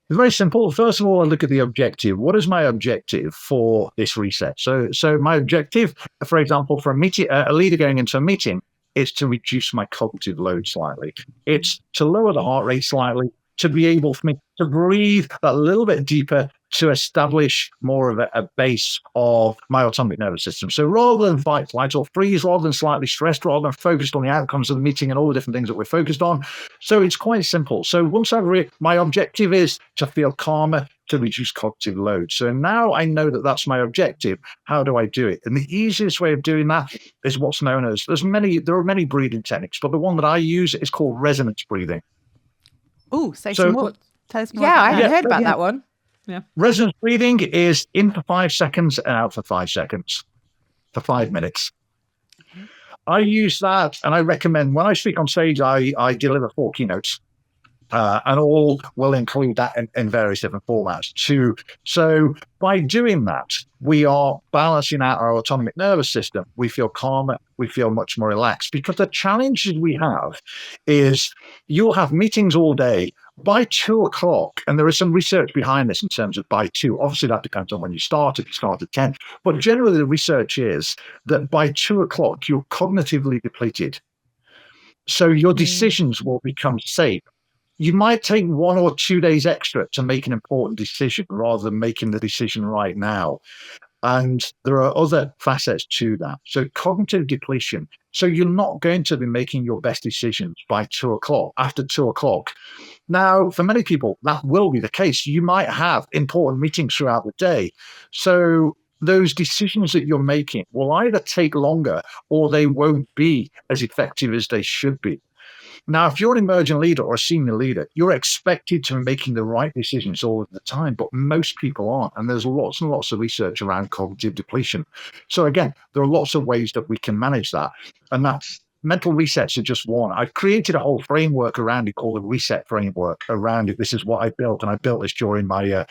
It's very simple. First of all, I look at the objective. What is my objective for this reset? So my objective, for example, for a leader going into a meeting, is to reduce my cognitive load slightly. It's to lower the heart rate slightly, to be able for me to breathe a little bit deeper, to establish more of a base of my autonomic nervous system. So rather than fight, flight, or freeze, rather than slightly stressed, rather than focused on the outcomes of the meeting and all the different things that we're focused on. So it's quite simple. So once my objective is to feel calmer, to reduce cognitive load. So now I know that that's my objective. How do I do it? And the easiest way of doing that is what's known as, there are many breathing techniques, but the one that I use is called resonance breathing. Oh, tell us more. Yeah, I haven't heard about that one. Yeah. Resonance breathing is in for 5 seconds and out for 5 seconds for 5 minutes. I use that, and I recommend when I speak on stage, I deliver 4 keynotes. And all will include that in various different formats too. So by doing that, we are balancing out our autonomic nervous system. We feel calmer, we feel much more relaxed, because the challenges we have is you'll have meetings all day. By 2:00, and there is some research behind this in terms of by 2, obviously that depends on when you start, if you start at 10, but generally the research is that by 2:00, you're cognitively depleted. So your decisions will become safe. You might take 1 or 2 days extra to make an important decision rather than making the decision right now. And there are other facets to that. So cognitive depletion. So you're not going to be making your best decisions by 2:00, after 2:00. Now, for many people, that will be the case. You might have important meetings throughout the day. So those decisions that you're making will either take longer or they won't be as effective as they should be. Now, if you're an emerging leader or a senior leader, you're expected to be making the right decisions all of the time, but most people aren't. And there's lots and lots of research around cognitive depletion. So again, there are lots of ways that we can manage that. And that's mental resets are just one. I've created a whole framework around it called the reset framework around it. This is what I built, and I built this during my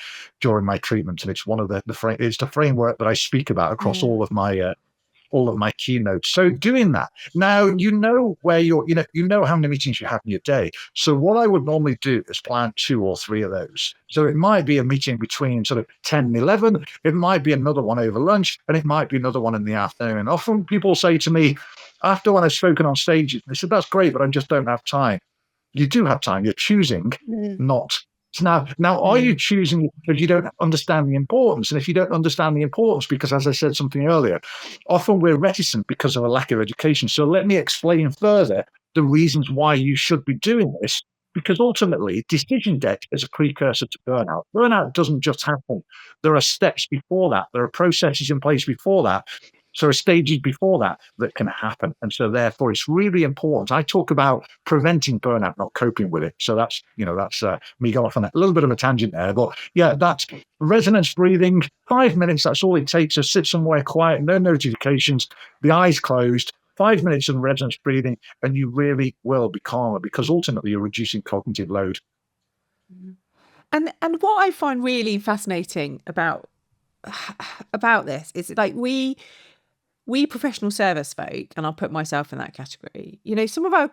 treatment. And it's one of it's the framework that I speak about across all of my keynotes. So doing that, now you know where you know how many meetings you have in your day. So what I would normally do is plan 2 or 3 of those. So it might be a meeting between sort of 10 and 11. It might be another one over lunch, and it might be another one in the afternoon. And often people say to me, after when I've spoken on stage, they said, "That's great, but I just don't have time." You do have time. You're choosing not. So now, are you choosing because you don't understand the importance? And if you don't understand the importance, because as I said something earlier, often we're reticent because of a lack of education. So let me explain further the reasons why you should be doing this. Because ultimately, decision debt is a precursor to burnout. Burnout doesn't just happen. There are steps before that. There are processes in place before that. So stages before that can happen. And so therefore it's really important. I talk about preventing burnout, not coping with it. So that's me going off on a little bit of a tangent there. But yeah, that's resonance breathing, 5 minutes. That's all it takes. So sit somewhere quiet, no notifications, the eyes closed, 5 minutes of resonance breathing, and you really will be calmer, because ultimately you're reducing cognitive load. And what I find really fascinating about this is, like, we professional service folk, and I'll put myself in that category, some of our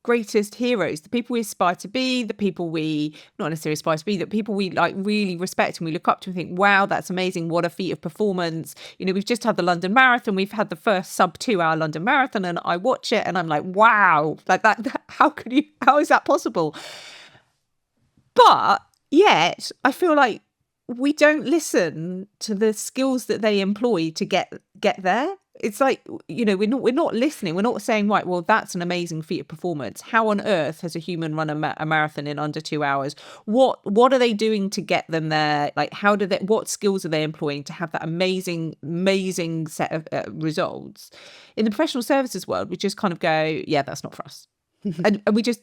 greatest heroes, the people we aspire to be, the people we not necessarily aspire to be, the people we like really respect and we look up to and think, wow, that's amazing, what a feat of performance. We've just had the London Marathon, we've had the first sub 2-hour London Marathon, and I watch it and I'm like, wow, like that how is that possible? But yet I feel like we don't listen to the skills that they employ to get there. It's like, we're not listening. We're not saying, right, well, that's an amazing feat of performance. How on earth has a human run a marathon in under 2 hours? What are they doing to get them there? Like, what skills are they employing to have that amazing set of results? In the professional services world, we just kind of go, yeah, that's not for us. and we just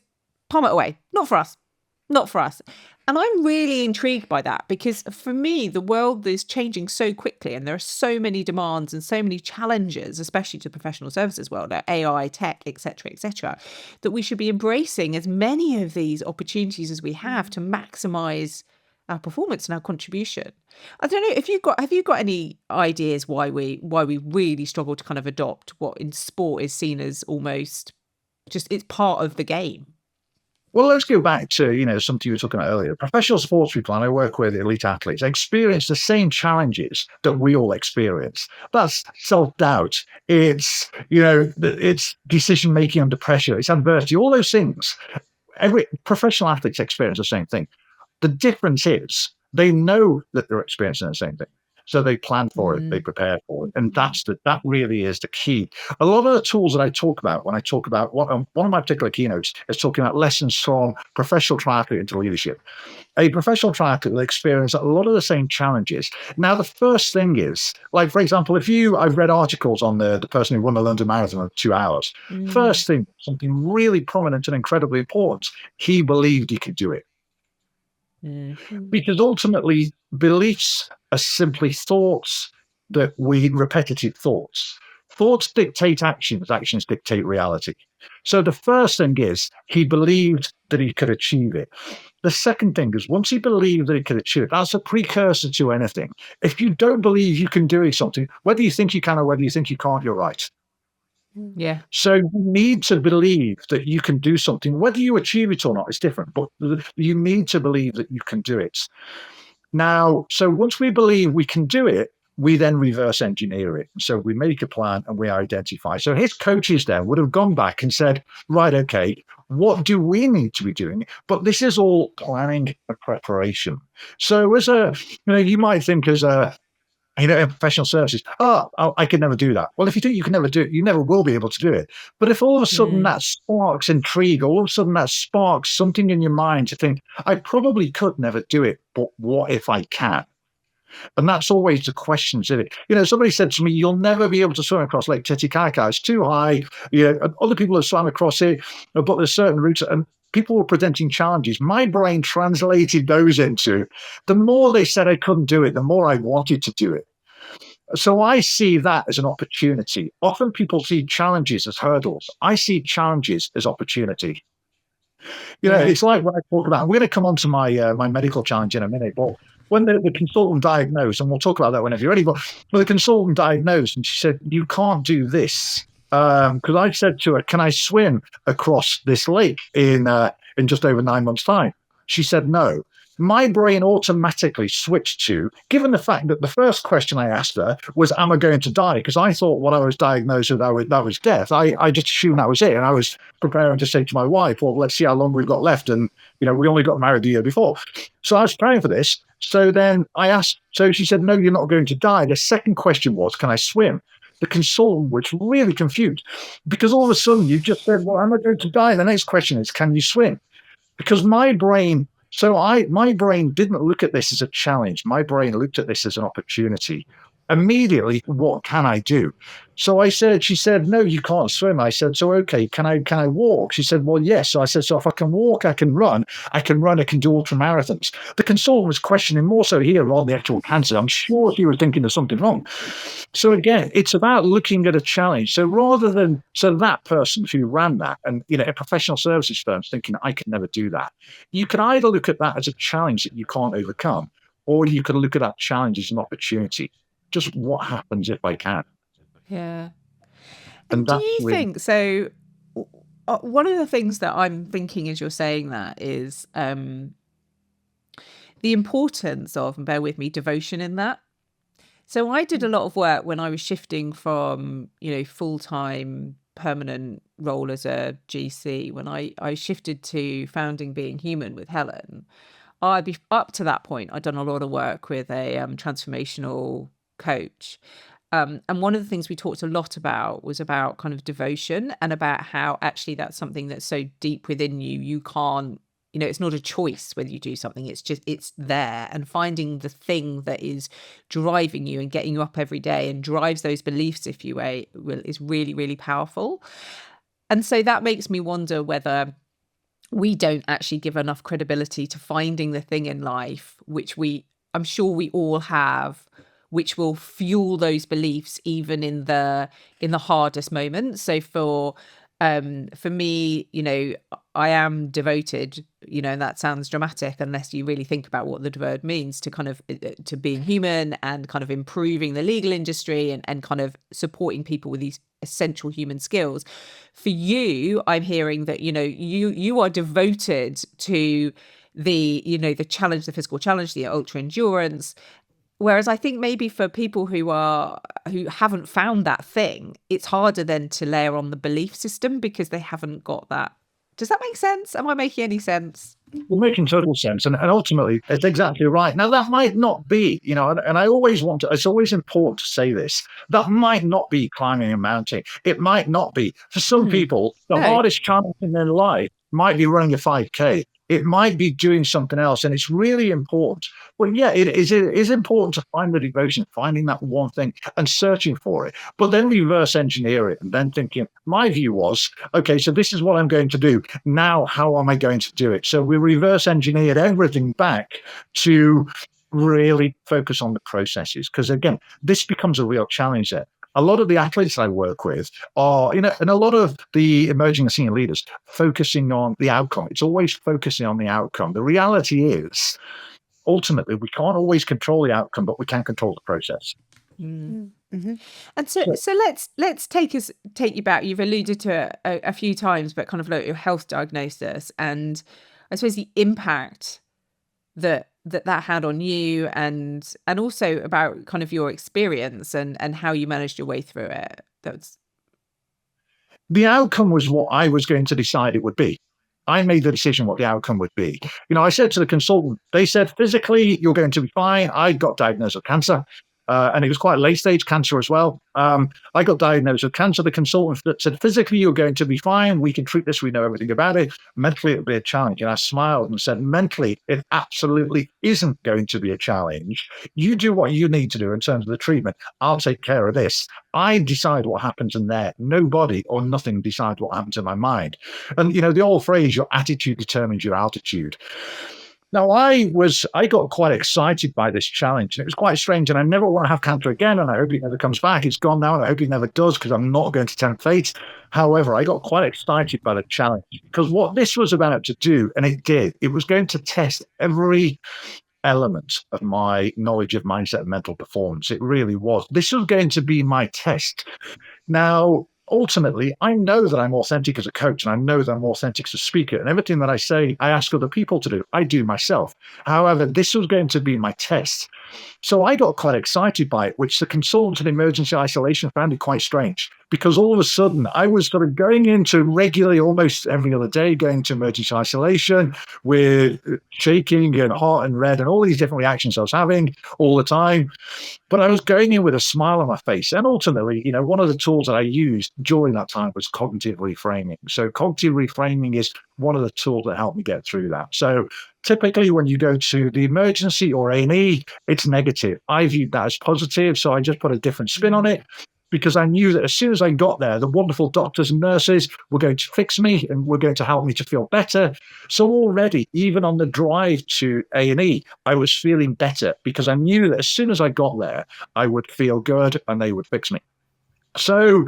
palm it away. Not for us. And I'm really intrigued by that, because for me, the world is changing so quickly and there are so many demands and so many challenges, especially to the professional services world, like AI, tech, etc., that we should be embracing as many of these opportunities as we have to maximize our performance and our contribution. I don't know if have you got any ideas why we really struggle to kind of adopt what in sport is seen as almost just, it's part of the game? Well, let's go back to, something you were talking about earlier. Professional sports people, and I work with elite athletes, experience the same challenges that we all experience. That's self-doubt. It's, it's decision-making under pressure. It's adversity, all those things. Every professional athletes experience the same thing. The difference is they know that they're experiencing the same thing. So they plan for it, they prepare for it. And that really is the key. A lot of the tools that I talk about when I talk about one of my particular keynotes is talking about lessons from professional triathlete into leadership. A professional triathlete will experience a lot of the same challenges. Now, the first thing is, like, for example, I've read articles on the person who won the London Marathon in 2 hours. First thing, something really prominent and incredibly important, he believed he could do it. Because ultimately, beliefs are simply thoughts repetitive thoughts. thoughts dictate actions, actions dictate reality. So the first thing is he believed that he could achieve it. The second thing is once he believed that he could achieve it, that's a precursor to anything. If you don't believe you can do something, whether you think you can or whether you think you can't, you're right. Yeah. So you need to believe that you can do something. Whether you achieve it or not is different, but you need to believe that you can do it. Now, so once we believe we can do it, we then reverse engineer it. So we make a plan and we identify. So his coaches then would have gone back and said, right, okay, what do we need to be doing? But this is all planning and preparation. So as you might think as in professional services, I could never do that. Well, if you think you can never do it, you never will be able to do it. But if all of a sudden that sparks intrigue, all of a sudden that sparks something in your mind to think, I probably could never do it, but what if I can? And that's always the question, isn't it? Somebody said to me, you'll never be able to swim across Lake Titicaca. It's too high. Other people have swam across it, but there's certain routes, and people were presenting challenges. My brain translated those into, the more they said I couldn't do it, the more I wanted to do it. So I see that as an opportunity. Often people see challenges as hurdles. I see challenges as opportunity. It's like when I talk about, I'm going to come on to my my medical challenge in a minute, but when the consultant diagnosed, and we'll talk about that whenever you're ready, but when the consultant diagnosed and she said, you can't do this. Because I said to her, can I swim across this lake in just over 9 months' time? She said no. My brain automatically switched to, given the fact that the first question I asked her was, am I going to die? Because I thought what I was diagnosed with, that was death. I just assumed that was it. And I was preparing to say to my wife, well, let's see how long we've got left. And, we only got married the year before. So I was preparing for this. So then I asked, so she said, no, you're not going to die. The second question was, can I swim? The consultant was really confused because all of a sudden you just said, well, am I going to die? The next question is, can you swim? Because my brain didn't look at this as a challenge. My brain looked at this as an opportunity. Immediately, what can I do? So she said, no, you can't swim. I said, so okay, can I walk? She said, well, yes. So I said, so if I can walk, I can run, I can do ultra marathons. The consultant was questioning more so here rather than the actual cancer. I'm sure she was thinking there's something wrong. So again, it's about looking at a challenge. So that person who ran that and, a professional services firm thinking, I can never do that. You can either look at that as a challenge that you can't overcome, or you can look at that challenge as an opportunity. Just what happens if I can? Yeah. And do you think so? One of the things that I'm thinking as you're saying that is the importance of, and bear with me, devotion in that. So I did a lot of work when I was shifting from, full-time permanent role as a GC. When I shifted to founding Being Human with Helen, up to that point, I'd done a lot of work with a transformational coach. And one of the things we talked a lot about was about kind of devotion and about how actually that's something that's so deep within you. You can't, it's not a choice whether you do something. It's there, and finding the thing that is driving you and getting you up every day and drives those beliefs, if you will, is really, really powerful. And so that makes me wonder whether we don't actually give enough credibility to finding the thing in life, which I'm sure we all have, which will fuel those beliefs even in the hardest moments. So for me, I am devoted, and that sounds dramatic unless you really think about what the word means to kind of to being human and kind of improving the legal industry and kind of supporting people with these essential human skills. For you, I'm hearing that, you are devoted to the challenge, the physical challenge, the ultra endurance. Whereas I think maybe for people who haven't found that thing, it's harder then to layer on the belief system because they haven't got that. Does that make sense? Am I making any sense? Well, making total sense. And ultimately, it's exactly right. Now, that might not be, and I always it's always important to say this, that might not be climbing a mountain. It might not be. For some people, the hardest challenge in their life might be running a 5K. It might be doing something else, and it's really important. Well, yeah, it is important to find the devotion, finding that one thing and searching for it, but then reverse engineer it and then thinking, my view was, okay, so this is what I'm going to do. Now, how am I going to do it? So we reverse engineered everything back to really focus on the processes. Because again, this becomes a real challenge there. a lot of the athletes I work with are, and a lot of the emerging and senior leaders focusing on the outcome. It's always focusing on the outcome. The reality is, ultimately, we can't always control the outcome, but we can control the process. Mm-hmm. And so let's take you back. You've alluded to it a few times, but kind of like your health diagnosis, and I suppose the impact that had on you, and also about kind of your experience and how you managed your way through it. The outcome was what I was going to decide it would be. I made the decision what the outcome would be. I said to the consultant, they said, physically, you're going to be fine. I got diagnosed with cancer. And it was quite late stage cancer as well. I got diagnosed with cancer. The consultant said, physically, you're going to be fine. We can treat this. We know everything about it. Mentally, it'll be a challenge. And I smiled and said, mentally, it absolutely isn't going to be a challenge. You do what you need to do in terms of the treatment. I'll take care of this. I decide what happens in there. Nobody or nothing decides what happens in my mind. And, the old phrase, your attitude determines your altitude. Now, I got quite excited by this challenge, and it was quite strange, and I never want to have cancer again, and I hope it never comes back. It's gone now, and I hope it never does, because I'm not going to tempt fate. However, I got quite excited by the challenge, because what this was about to do, and it did, it was going to test every element of my knowledge of mindset and mental performance. It really was. This was going to be my test. Now, ultimately, I know that I'm authentic as a coach, and I know that I'm authentic as a speaker, and everything that I say, I ask other people to do. I do myself. However, this was going to be my test. So I got quite excited by it, which the consultant in emergency isolation found it quite strange, because all of a sudden I was sort of going into regularly, almost every other day, going to emergency isolation with shaking and hot and red and all these different reactions I was having all the time. But I was going in with a smile on my face. And ultimately, one of the tools that I used during that time was cognitive reframing. So cognitive reframing is one of the tools that helped me get through that. So typically when you go to the emergency or A&E, it's negative. I viewed that as positive. So I just put a different spin on it, because I knew that as soon as I got there, the wonderful doctors and nurses were going to fix me and were going to help me to feel better. So already, even on the drive to A&E, I was feeling better, because I knew that as soon as I got there, I would feel good and they would fix me. So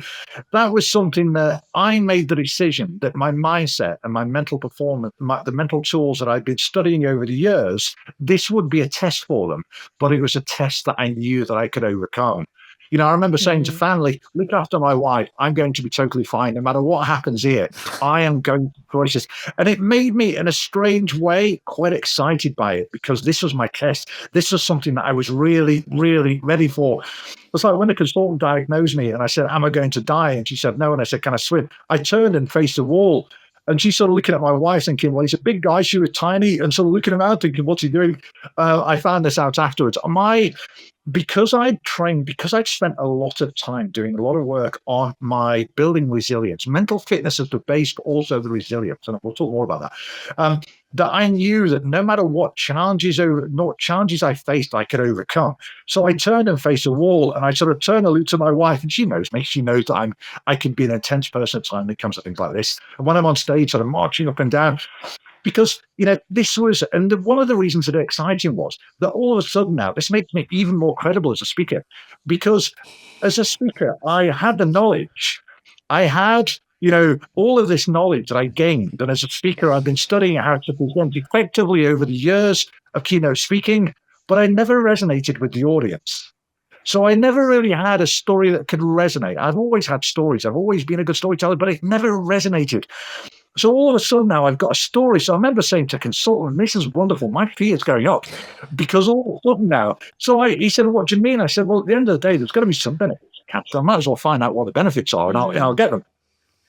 that was something that I made the decision that my mindset and my mental performance, the mental tools that I'd been studying over the years, this would be a test for them, but it was a test that I knew that I could overcome. I remember saying to family, look after my wife. I'm going to be totally fine. No matter what happens here, I am going to choices. And it made me, in a strange way, quite excited by it, because this was my test. This was something that I was really, really ready for. It's like when the consultant diagnosed me and I said, am I going to die? And she said, no. And I said, can I swim? I turned and faced the wall. And she's sort of looking at my wife thinking, well, he's a big guy. She was tiny, and sort of looking around thinking, what's he doing? I found this out afterwards. Because I'd trained, because I'd spent a lot of time doing a lot of work on my building resilience, mental fitness as the base, but also the resilience, and we'll talk more about that, that I knew that no matter what challenges I faced, I could overcome. So I turned and faced a wall, and I sort of turned and looked to my wife, and she knows me. She knows that I can be an intense person at times when it comes to things like this. And when I'm on stage, sort of marching up and down, because, this was, and one of the reasons that it exciting was that all of a sudden now, this makes me even more credible as a speaker, because as a speaker, I had the knowledge. I had, all of this knowledge that I gained. And as a speaker, I've been studying how to present effectively over the years of keynote speaking, but I never resonated with the audience. So I never really had a story that could resonate. I've always had stories. I've always been a good storyteller, but it never resonated. So all of a sudden now I've got a story. So I remember saying to a consultant, this is wonderful. My fee is going up, because all of a sudden now. So he said, what do you mean? I said, well, at the end of the day, there's got to be some benefits. So I might as well find out what the benefits are, and I'll get them.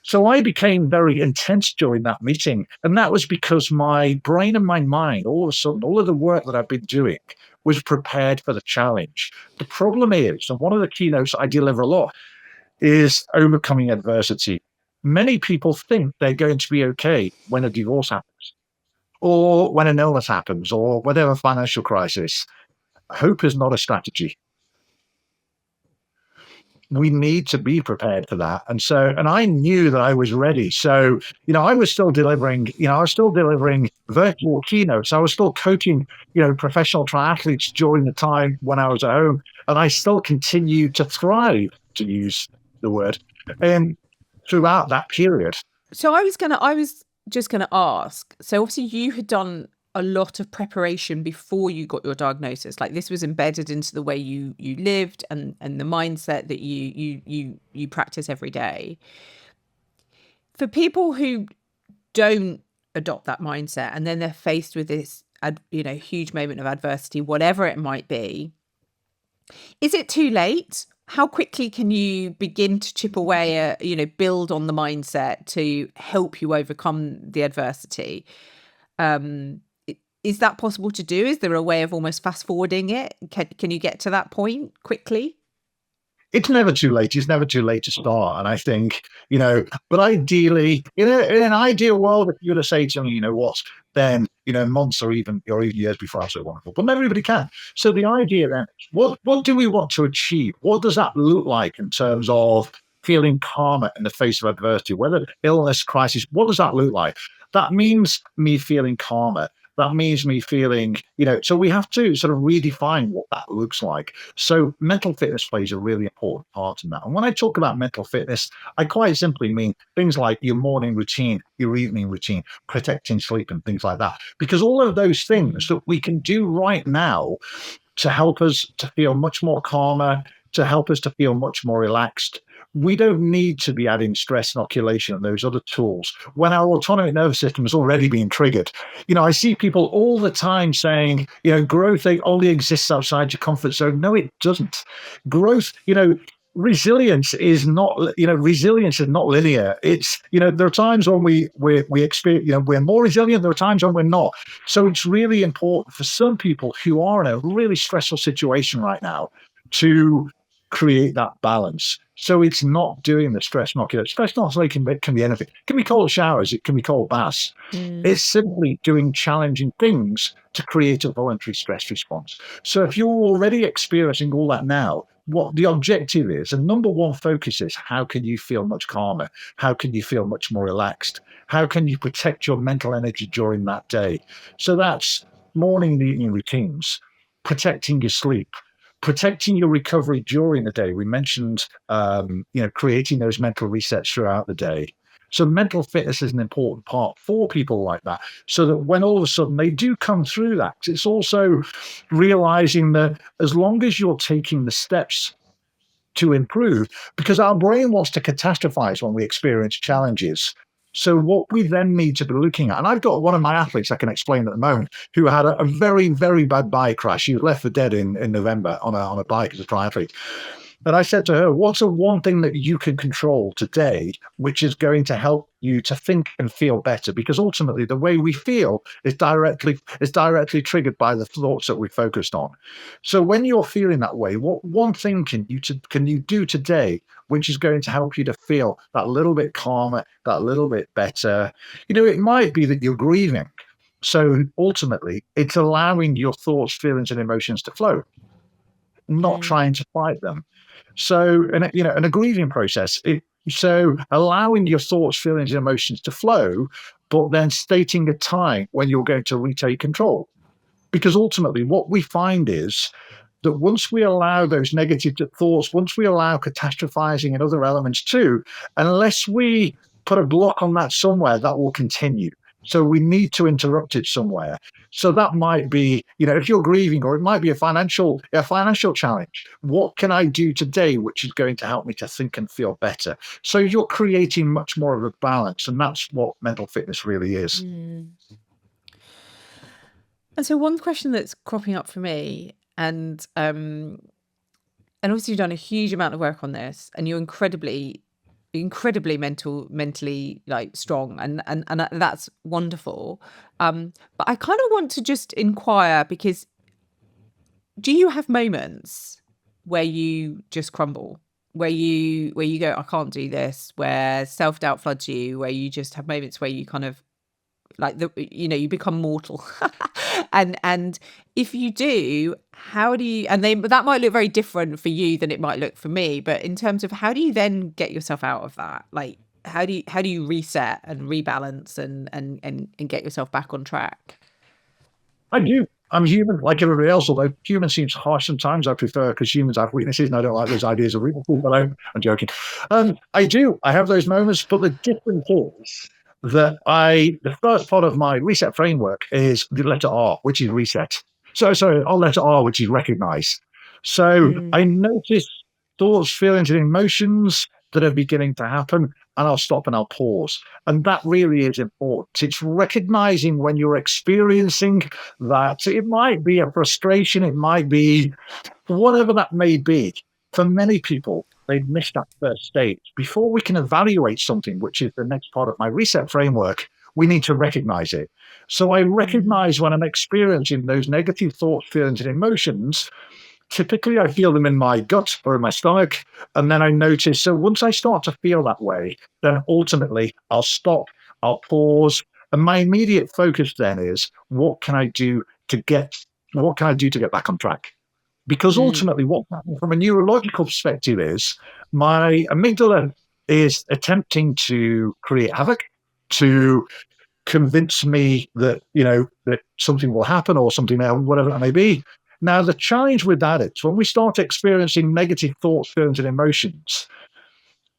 So I became very intense during that meeting. And that was because my brain and my mind, all of a sudden, all of the work that I've been doing was prepared for the challenge. The problem is, and one of the keynotes I deliver a lot, is overcoming adversity. Many people think they're going to be okay when a divorce happens, or when an illness happens, or whatever financial crisis. Hope is not a strategy. we need to be prepared for that. And I knew that I was ready. So, I was still delivering, virtual keynotes. I was still coaching, professional triathletes during the time when I was at home. And I still continued to thrive, to use the word, throughout that period. So I was just gonna ask. So obviously you had done a lot of preparation before you got your diagnosis. Like this was embedded into the way you lived and the mindset that you practice every day. For people who don't adopt that mindset and then they're faced with this huge moment of adversity, whatever it might be, is it too late? How quickly can you begin to chip away build on the mindset to help you overcome the adversity? Is that possible to do? Is there a way of almost fast forwarding it? Can you get to that point quickly? It's never too late. It's never too late to start. And I think, but ideally, in an ideal world, if you were to say to me, then, months or even years before, I so wonderful. But not everybody can. So the idea then, what do we want to achieve? What does that look like in terms of feeling calmer in the face of adversity, whether illness, crisis, what does that look like? That means me feeling calmer. That means me feeling, so we have to sort of redefine what that looks like. So mental fitness plays a really important part in that. And when I talk about mental fitness, I quite simply mean things like your morning routine, your evening routine, protecting sleep and things like that. Because all of those things that we can do right now to help us to feel much more calmer, to help us to feel much more relaxed, we don't need to be adding stress inoculation and those other tools when our autonomic nervous system has already been triggered. I see people all the time saying, growth only exists outside your comfort zone. No, it doesn't. Growth, resilience is not linear. It's, there are times when we experience, we're more resilient. There are times when we're not. So it's really important for some people who are in a really stressful situation right now to create that balance. So it's not doing the stress inoculation. Stress inoculation can be anything. It can be cold showers. It can be cold baths. It's simply doing challenging things to create a voluntary stress response. So if you're already experiencing all that now, what the objective is, and number one focus is, how can you feel much calmer? How can you feel much more relaxed? How can you protect your mental energy during that day? So that's morning and evening routines, protecting your sleep, protecting your recovery during the day. We mentioned, creating those mental resets throughout the day. So mental fitness is an important part for people like that, so that when all of a sudden they do come through that, it's also realizing that as long as you're taking the steps to improve, because our brain wants to catastrophize when we experience challenges. So what we then need to be looking at, and I've got one of my athletes I can explain at the moment, who had a very, very bad bike crash. She was left for dead in November on a bike as a triathlete. And I said to her, what's the one thing that you can control today, which is going to help you to think and feel better? Because ultimately the way we feel is directly triggered by the thoughts that we focused on. So when you're feeling that way, what one thing can you do today, which is going to help you to feel that little bit calmer, that little bit better? It might be that you're grieving. So ultimately it's allowing your thoughts, feelings, and emotions to flow, not trying to fight them. So, in a grieving process, so allowing your thoughts, feelings, and emotions to flow, but then stating a time when you're going to retake control. Because ultimately, what we find is that once we allow those negative thoughts, once we allow catastrophizing and other elements too, unless we put a block on that somewhere, that will continue. So we need to interrupt it somewhere. So that might be, if you're grieving, or it might be a financial challenge. What can I do today which is going to help me to think and feel better? So you're creating much more of a balance, and that's what mental fitness really is. And so one question that's cropping up for me, and obviously you've done a huge amount of work on this, and you're incredibly mentally like strong, and that's wonderful. But I kind of want to just inquire, because do you have moments where you just crumble, where you go, I can't do this, where self-doubt floods you, where you just have moments where you kind of like you become mortal. and if you do, how do you, and that might look very different for you than it might look for me, but in terms of how do you then get yourself out of that? Like, how do you reset and rebalance and get yourself back on track? I do. I'm human, like everybody else, although human seems harsh sometimes. I prefer, because humans have weaknesses, and I don't like those ideas of weaknesses, but I'm joking. I do. I have those moments, but the difference is that the first part of my reset framework is the letter R, which is reset. So, letter R, which is recognize. So I notice thoughts, feelings, and emotions that are beginning to happen, and I'll stop and I'll pause. And that really is important. It's recognizing when you're experiencing that. It might be a frustration, it might be whatever that may be. For many people, they've missed that first stage. Before we can evaluate something, which is the next part of my reset framework, we need to recognize it. So I recognize when I'm experiencing those negative thoughts, feelings, and emotions. Typically, I feel them in my gut or in my stomach, and then I notice. So once I start to feel that way, then ultimately I'll stop, I'll pause, and my immediate focus then is what can I do to get back on track? Because ultimately, what's happening from a neurological perspective is my amygdala is attempting to create havoc, to convince me that that something will happen or something else, whatever it may be. Now, the challenge with that is when we start experiencing negative thoughts, feelings, and emotions,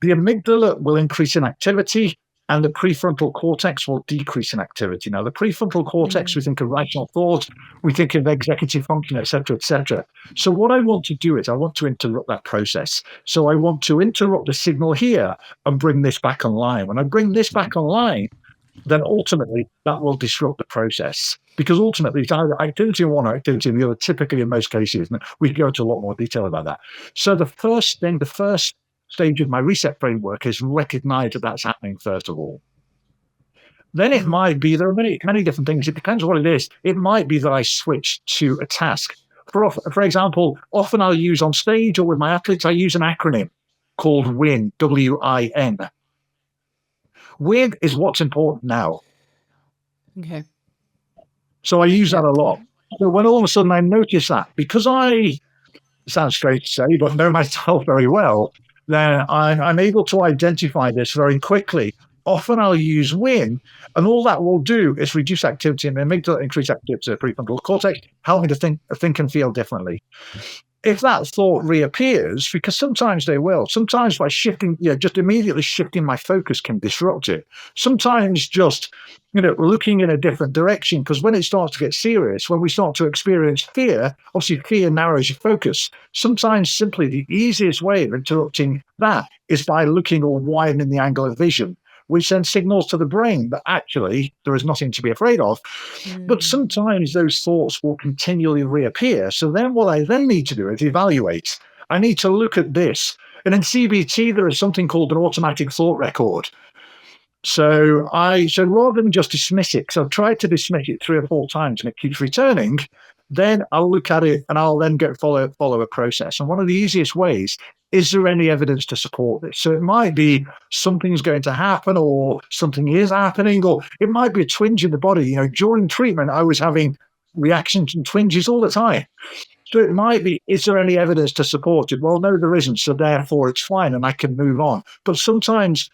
the amygdala will increase in activity and the prefrontal cortex will decrease in activity. Now, the prefrontal cortex, we think of rational thought, we think of executive function, etc., etc. So what I want to do is I want to interrupt that process. So I want to interrupt the signal here and bring this back online. When I bring this back online, then ultimately that will disrupt the process, because ultimately it's either activity in one or activity in the other, typically in most cases. And we can go into a lot more detail about that. So the first stage of my reset framework is recognize that that's happening first of all. Then it might be, there are many different things. It depends on what it is. It might be that I switch to a task. For example, often I'll use on stage or with my athletes, I use an acronym called WIN, W-I-N. WIN is what's important now. Okay. So I use that a lot. So when all of a sudden I notice that, because it sounds strange to say, but know myself very well, then I'm able to identify this very quickly. Often I'll use WIN, and all that will do is reduce activity in the amygdala, increase activity in the prefrontal cortex, help me to think and feel differently. If that thought reappears, because sometimes they will, sometimes by shifting, just immediately shifting my focus can disrupt it. Sometimes just, looking in a different direction, because when it starts to get serious, when we start to experience fear, obviously fear narrows your focus. Sometimes simply the easiest way of interrupting that is by looking or widening the angle of vision, which then signals to the brain that actually there is nothing to be afraid of. But sometimes those thoughts will continually reappear. So then what I then need to do is evaluate. I need to look at this. And in CBT, there is something called an automatic thought record. So rather than just dismiss it, because I've tried to dismiss it 3 or 4 times and it keeps returning, then I'll look at it and I'll then follow a process. And one of the easiest ways, is there any evidence to support this? So it might be something's going to happen or something is happening, or it might be a twinge in the body. During treatment, I was having reactions and twinges all the time. So it might be, is there any evidence to support it? Well, no, there isn't. So therefore it's fine and I can move on. But sometimes,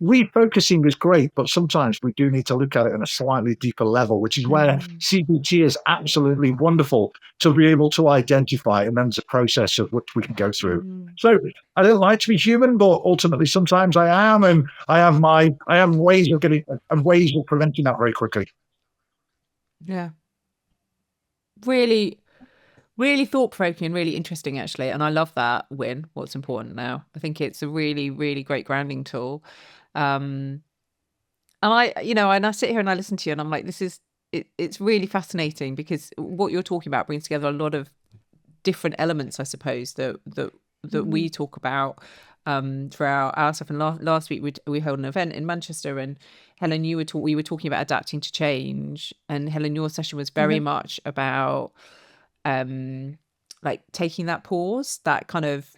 refocusing is great, but sometimes we do need to look at it on a slightly deeper level, which is where CBT is absolutely wonderful to be able to identify. And then there's a process of which we can go through. So I don't like to be human, but ultimately sometimes I am, and I have ways of preventing that very quickly. Yeah. Really, really thought-provoking and really interesting, actually. And I love that WIN, what's important now. I think it's a really, really great grounding tool. And I sit here and I listen to you and I'm like, it's really fascinating, because what you're talking about brings together a lot of different elements, I suppose, that we talk about for our stuff. And last week we held an event in Manchester, and Helen, we were talking about adapting to change, and Helen, your session was very much about like taking that pause, that kind of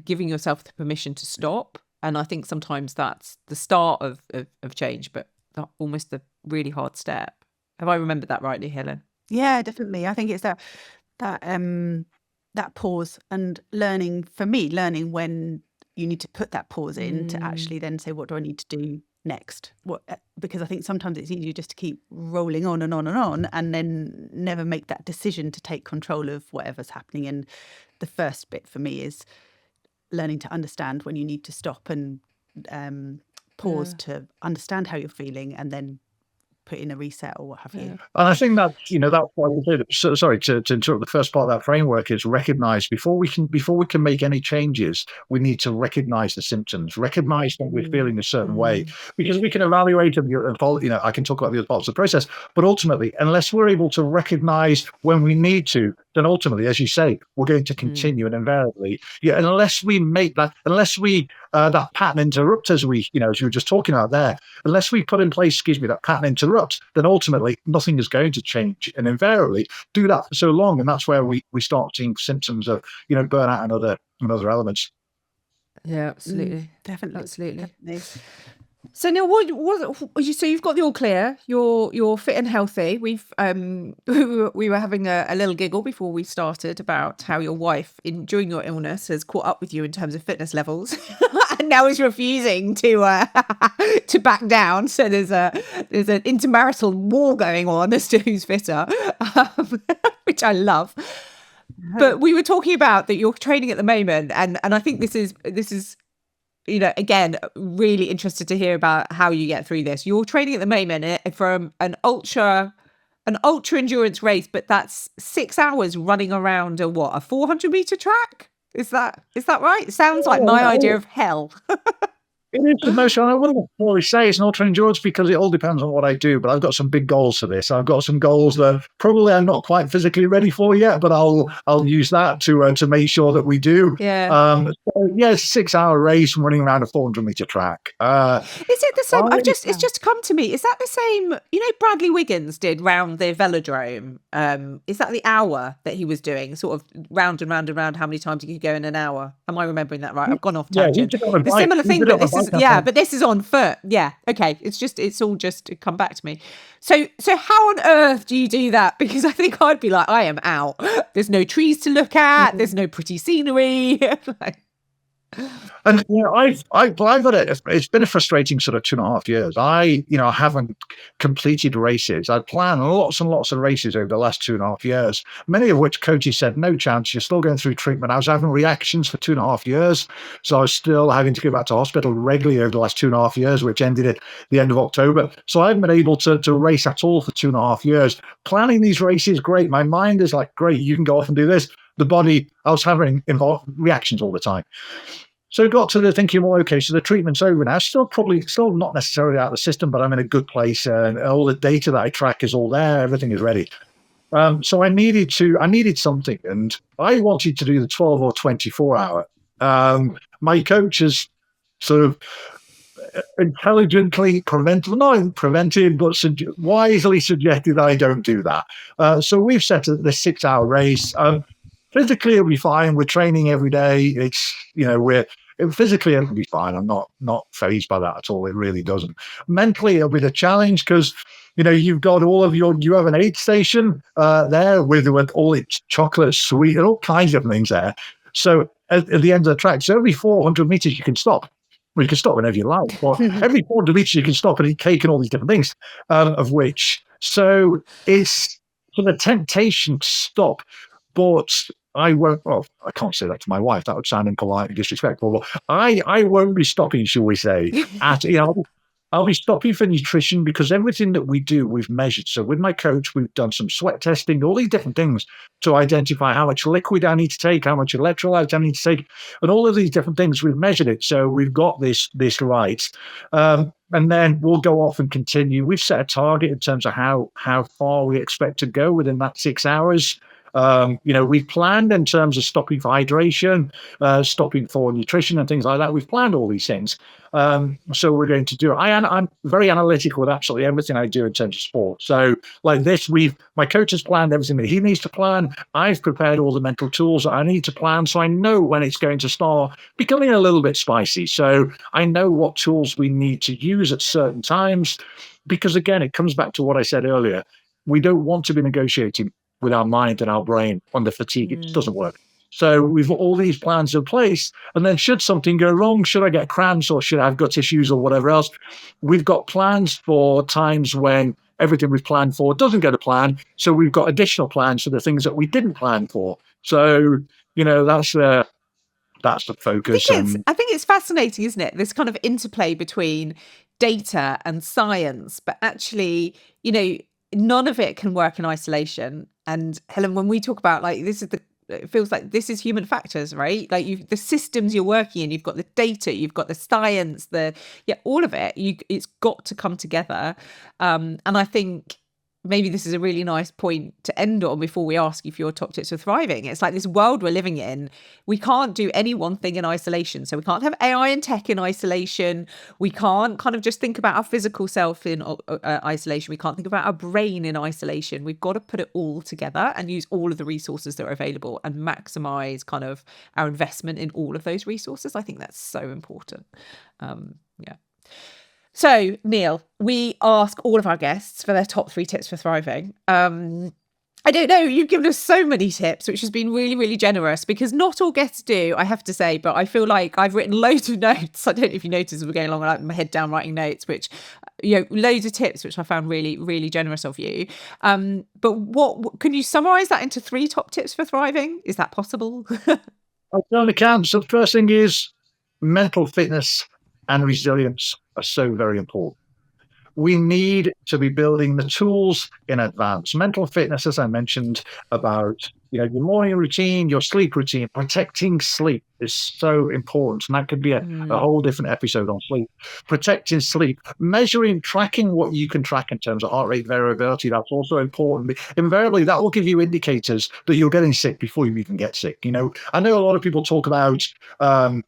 giving yourself the permission to stop. And I think sometimes that's the start of change, but almost the really hard step. Have I remembered that rightly, Helen? Yeah, definitely. I think it's that pause and learning when you need to put that pause in to actually then say, what do I need to do next? Because I think sometimes it's easier just to keep rolling on and on and on, and then never make that decision to take control of whatever's happening. And the first bit for me is learning to understand when you need to stop and pause to understand how you're feeling, and then put in a reset or what have you. And I think that, that's why we did. So, sorry to interrupt. The first part of that framework is recognize before we can make any changes. We need to recognize the symptoms, recognize that we're feeling a certain way, because we can evaluate them. I can talk about the other parts of the process, but ultimately, unless we're able to recognize when we need to, then ultimately, as you say, we're going to continue and invariably, unless we make that, that pattern interrupt, as we were just talking about there, unless we put in place, that pattern interrupt, then ultimately nothing is going to change, and invariably do that for so long, and that's where we start seeing symptoms of burnout and other elements. Yeah, absolutely, definitely. So Neil, so you've got the all clear. You're fit and healthy. We were having a little giggle before we started about how your wife, during your illness, has caught up with you in terms of fitness levels, and now is refusing to back down. So there's an intermarital war going on as to who's fitter, which I love. But we were talking about that you're training at the moment, and I think this is. Again, really interested to hear about how you get through this. You're training at the moment for an ultra endurance race, but that's 6 hours running around a 400-meter track. Is that right? It sounds like my idea of hell. It is the most. I wouldn't always say it's an ultra endurance because it all depends on what I do. But I've got some big goals for this. I've got some goals that probably I'm not quite physically ready for yet, but I'll use that to make sure that we do. Yeah. It's a 6 hour race running around a 400-meter track. Is it the same? It's just come to me. Is that the same? Bradley Wiggins did round the velodrome. Is that the hour that he was doing? Sort of round and round and round. How many times you could go in an hour? Am I remembering that right? I've gone off tangent. The similar thing, but this is but this is on foot. Yeah. Okay. It's all just come back to me. So how on earth do you do that? Because I think I'd be like, I am out. There's no trees to look at. There's no pretty scenery. And I've got it. It's been a frustrating sort of 2.5 years. I haven't completed races. I planned lots and lots of races over the last 2.5 years, many of which coaches said, no chance, you're still going through treatment. I was having reactions for 2.5 years. So I was still having to go back to hospital regularly over the last 2.5 years, which ended at the end of October. So I haven't been able to race at all for 2.5 years. Planning these races, great. My mind is like, great, you can go off and do this. The body, I was having reactions all the time. So got to the thinking, well, okay, so the treatment's over now. Still not necessarily out of the system, but I'm in a good place. And all the data that I track is all there. Everything is ready. So I needed something, and I wanted to do the 12 or 24 hour. My coach has sort of intelligently prevented, but wisely suggested I don't do that. So we've set the 6 hour race. Physically, it'll be fine. We're training every day. It's physically it'll be fine. I'm not fazed by that at all. It really doesn't. Mentally, it'll be the challenge because you've got you have an aid station there with all its chocolate, sweet, and all kinds of things there. So at the end of the track, so every 400 meters you can stop. Well, you can stop whenever you like, but every 400 meters you can stop and eat cake and all these different things, of which. So it's for the temptation to stop, but I won't. Well, I can't say that to my wife. That would sound impolite and disrespectful. But I won't be stopping, shall we say? I'll be stopping for nutrition because everything that we do, we've measured. So with my coach, we've done some sweat testing, all these different things to identify how much liquid I need to take, how much electrolytes I need to take, and all of these different things. We've measured it, so we've got this right. And then we'll go off and continue. We've set a target in terms of how far we expect to go within that 6 hours. We've planned in terms of stopping for hydration, stopping for nutrition and things like that. We've planned all these things. So we're going to do it. I'm very analytical with absolutely everything I do in terms of sport. So like this, my coach has planned everything that he needs to plan. I've prepared all the mental tools that I need to plan. So I know when it's going to start becoming a little bit spicy. So I know what tools we need to use at certain times, because again, it comes back to what I said earlier. We don't want to be negotiating with our mind and our brain under fatigue. It just doesn't work. So we've got all these plans in place. And then should something go wrong, should I get cramps or should I have gut issues or whatever else, we've got plans for times when everything we've planned for doesn't go to plan. So we've got additional plans for the things that we didn't plan for. So, that's the focus. I think it's fascinating, isn't it? This kind of interplay between data and science, but actually, none of it can work in isolation. And Helen, when we talk about it feels like this is human factors, right? Like the systems you're working in, you've got the data, you've got the science, all of it. It's got to come together. And I think maybe this is a really nice point to end on before we ask you for your top tips for thriving. It's like this world we're living in. We can't do any one thing in isolation. So we can't have AI and tech in isolation. We can't kind of just think about our physical self in isolation. We can't think about our brain in isolation. We've got to put it all together and use all of the resources that are available and maximize kind of our investment in all of those resources. I think that's so important. Yeah. So, Neil, we ask all of our guests for their top 3 tips for thriving. I don't know, you've given us so many tips, which has been really, really generous, because not all guests do, I have to say, but I feel like I've written loads of notes. I don't know if you noticed as we're going along, I like my head down writing notes, which, loads of tips, which I found really, really generous of you. But what can you summarize that into 3 top tips for thriving? Is that possible? I certainly can. So the first thing is mental fitness and resilience are so very important. We need to be building the tools in advance. Mental fitness, as I mentioned, about your morning routine, your sleep routine, protecting sleep is so important. And that could be a whole different episode on sleep. Protecting sleep, measuring, tracking what you can track in terms of heart rate variability. That's also important. Invariably, that will give you indicators that you're getting sick before you even get sick. I know a lot of people talk about, oh,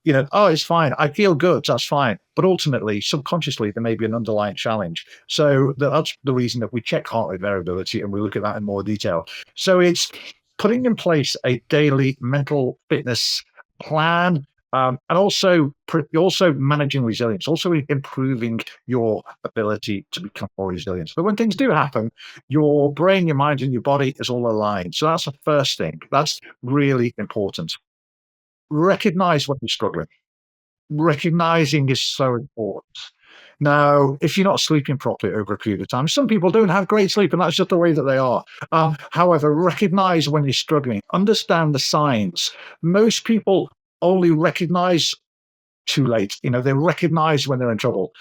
it's fine. I feel good. That's fine. But ultimately, subconsciously, there may be an underlying challenge. So that's the reason that we check heart rate variability, and we look at that in more detail. So it's putting in place a daily mental fitness plan, and also managing resilience, also improving your ability to become more resilient. But when things do happen, your brain, your mind, and your body is all aligned. So that's the first thing. That's really important. Recognize when you're struggling. Recognizing is so important. Now, if you're not sleeping properly over a period of time, some people don't have great sleep, and that's just the way that they are. However, recognize when you're struggling, understand the signs. Most people only recognize too late. They recognize when they're in trouble.